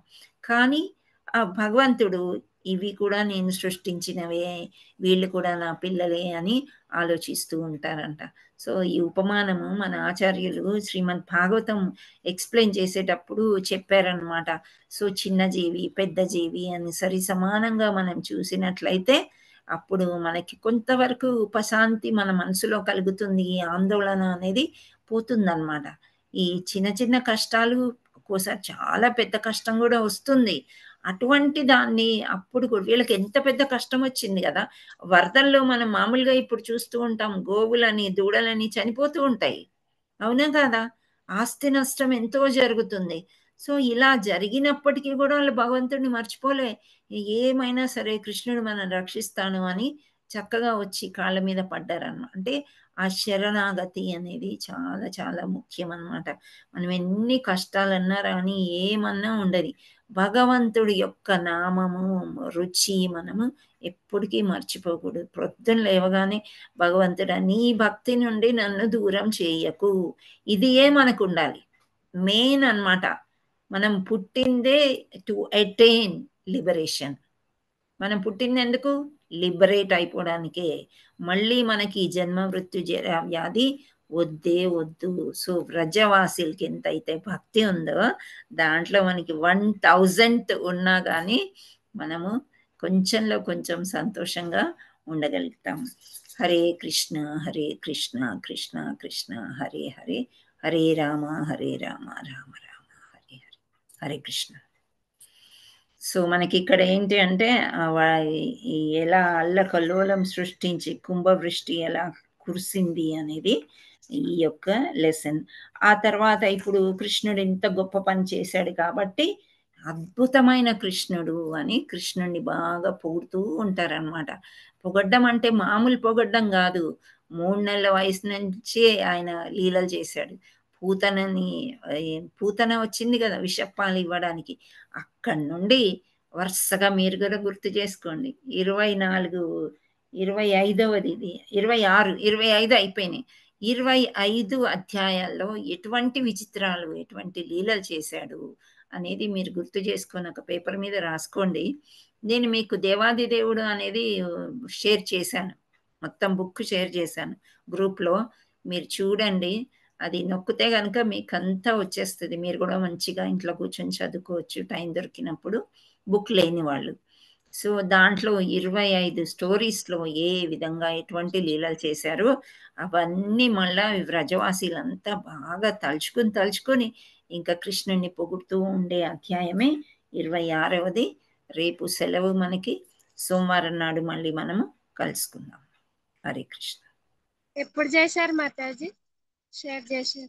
కానీ ఆ భగవంతుడు ఇవి కూడా నేను సృష్టించినవే, వీళ్ళు కూడా నా పిల్లలే అని ఆలోచిస్తూ ఉంటారంట. సో ఈ ఉపమానము మన ఆచార్యులు శ్రీమద్ భాగవతం ఎక్స్ప్లెయిన్ చేసేటప్పుడు చెప్పారనమాట. సో చిన్న జీవి పెద్ద జీవి అని సరి సమానంగా మనం చూసినట్లయితే అప్పుడు మనకి కొంతవరకు ఉపశాంతి మన మనసులో కలుగుతుంది, ఈ ఆందోళన అనేది పోతుందన్నమాట. ఈ చిన్న చిన్న కష్టాలు ఒక్కోసారి చాలా పెద్ద కష్టం కూడా వస్తుంది, అటువంటి దాన్ని అప్పుడు వీళ్ళకి ఎంత పెద్ద కష్టం వచ్చింది కదా, వరదల్లో మనం మామూలుగా ఇప్పుడు చూస్తూ ఉంటాం, గోవులని దూడలని చనిపోతూ ఉంటాయి, అవునా కదా, ఆస్తి నష్టం ఎంతో జరుగుతుంది. సో ఇలా జరిగినప్పటికీ కూడా వాళ్ళు భగవంతుడిని మర్చిపోలే, ఏమైనా సరే కృష్ణుడు మనం రక్షిస్తాను అని చక్కగా వచ్చి కాళ్ళ మీద పడ్డారన్నమాట. అంటే ఆ శరణాగతి అనేది చాలా చాలా ముఖ్యం అన్నమాట. మనం ఎన్ని కష్టాలన్నా రాని ఏమన్నా ఉండదు, భగవంతుడి యొక్క నామము రుచి మనము ఎప్పటికీ మర్చిపోకూడదు. ప్రొద్దున లేవగానే భగవంతుడా నీ భక్తి నుండి నన్ను దూరం చేయకు, ఇది మనకు ఉండాలి మెయిన్ అన్నమాట. మనం పుట్టిందే టు అటైన్ లిబరేషన్, మనం పుట్టింది ఎందుకు? లిబరేట్ అయిపోవడానికే. మళ్ళీ మనకి జన్మ మృత్యు వ్యాధి వద్దే వద్దు. సో వ్రజవాసులకి ఎంతైతే భక్తి ఉందో దాంట్లో మనకి 1000 ఉన్నా కానీ మనము కొంచెంలో కొంచెం సంతోషంగా ఉండగలుగుతాం. హరే కృష్ణ కృష్ణ కృష్ణ హరే హరే, హరే రామ రామ రామ హరే హరే, హరే కృష్ణ. సో మనకి ఇక్కడ ఏంటి అంటే ఎలా అల్లకల్లోలం సృష్టించి కుంభవృష్టి ఎలా కురిసింది అనేది ఈ యొక్క లెసన్. ఆ తర్వాత ఇప్పుడు కృష్ణుడు ఇంత గొప్ప పని చేశాడు కాబట్టి అద్భుతమైన కృష్ణుడు అని కృష్ణుడిని బాగా పొగుడుతూ ఉంటారనమాట. పొగడ్డం అంటే మామూలు పొగడ్డం కాదు, 3 నెలల వయసు నుంచి ఆయన లీలలు చేశాడు. పూతన వచ్చింది కదా విషపాలు ఇవ్వడానికి, అక్కడి నుండి వరుసగా మీరు కూడా గుర్తు చేసుకోండి, 25 అయిపోయినాయి, 25 అధ్యాయాల్లో ఎటువంటి విచిత్రాలు ఎటువంటి లీలలు చేశాడు అనేది మీరు గుర్తు చేసుకొని ఒక పేపర్ మీద రాసుకోండి. నేను మీకు దేవాది దేవుడు అనేది షేర్ చేశాను, మొత్తం బుక్ షేర్ చేశాను గ్రూప్లో, మీరు చూడండి, అది నొక్కితే కనుక మీకు అంతా వచ్చేస్తుంది, మీరు కూడా మంచిగా ఇంట్లో కూర్చొని చదువుకోవచ్చు టైం దొరికినప్పుడు, బుక్ లేని వాళ్ళు. సో దాంట్లో 25 స్టోరీస్లో ఏ విధంగా ఎటువంటి లీలలు చేశారో అవన్నీ మళ్ళా వ్రజవాసీలంతా బాగా తలుచుకొని ఇంకా కృష్ణుని పొగుడుతూ ఉండే అధ్యాయమే 26వది. రేపు సెలవు మనకి, సోమవారం నాడు మళ్ళీ మనము కలుసుకుందాం. హరే కృష్ణ. ఎప్పుడు చేశారు మాతాజీ? షేర్ చేశారు.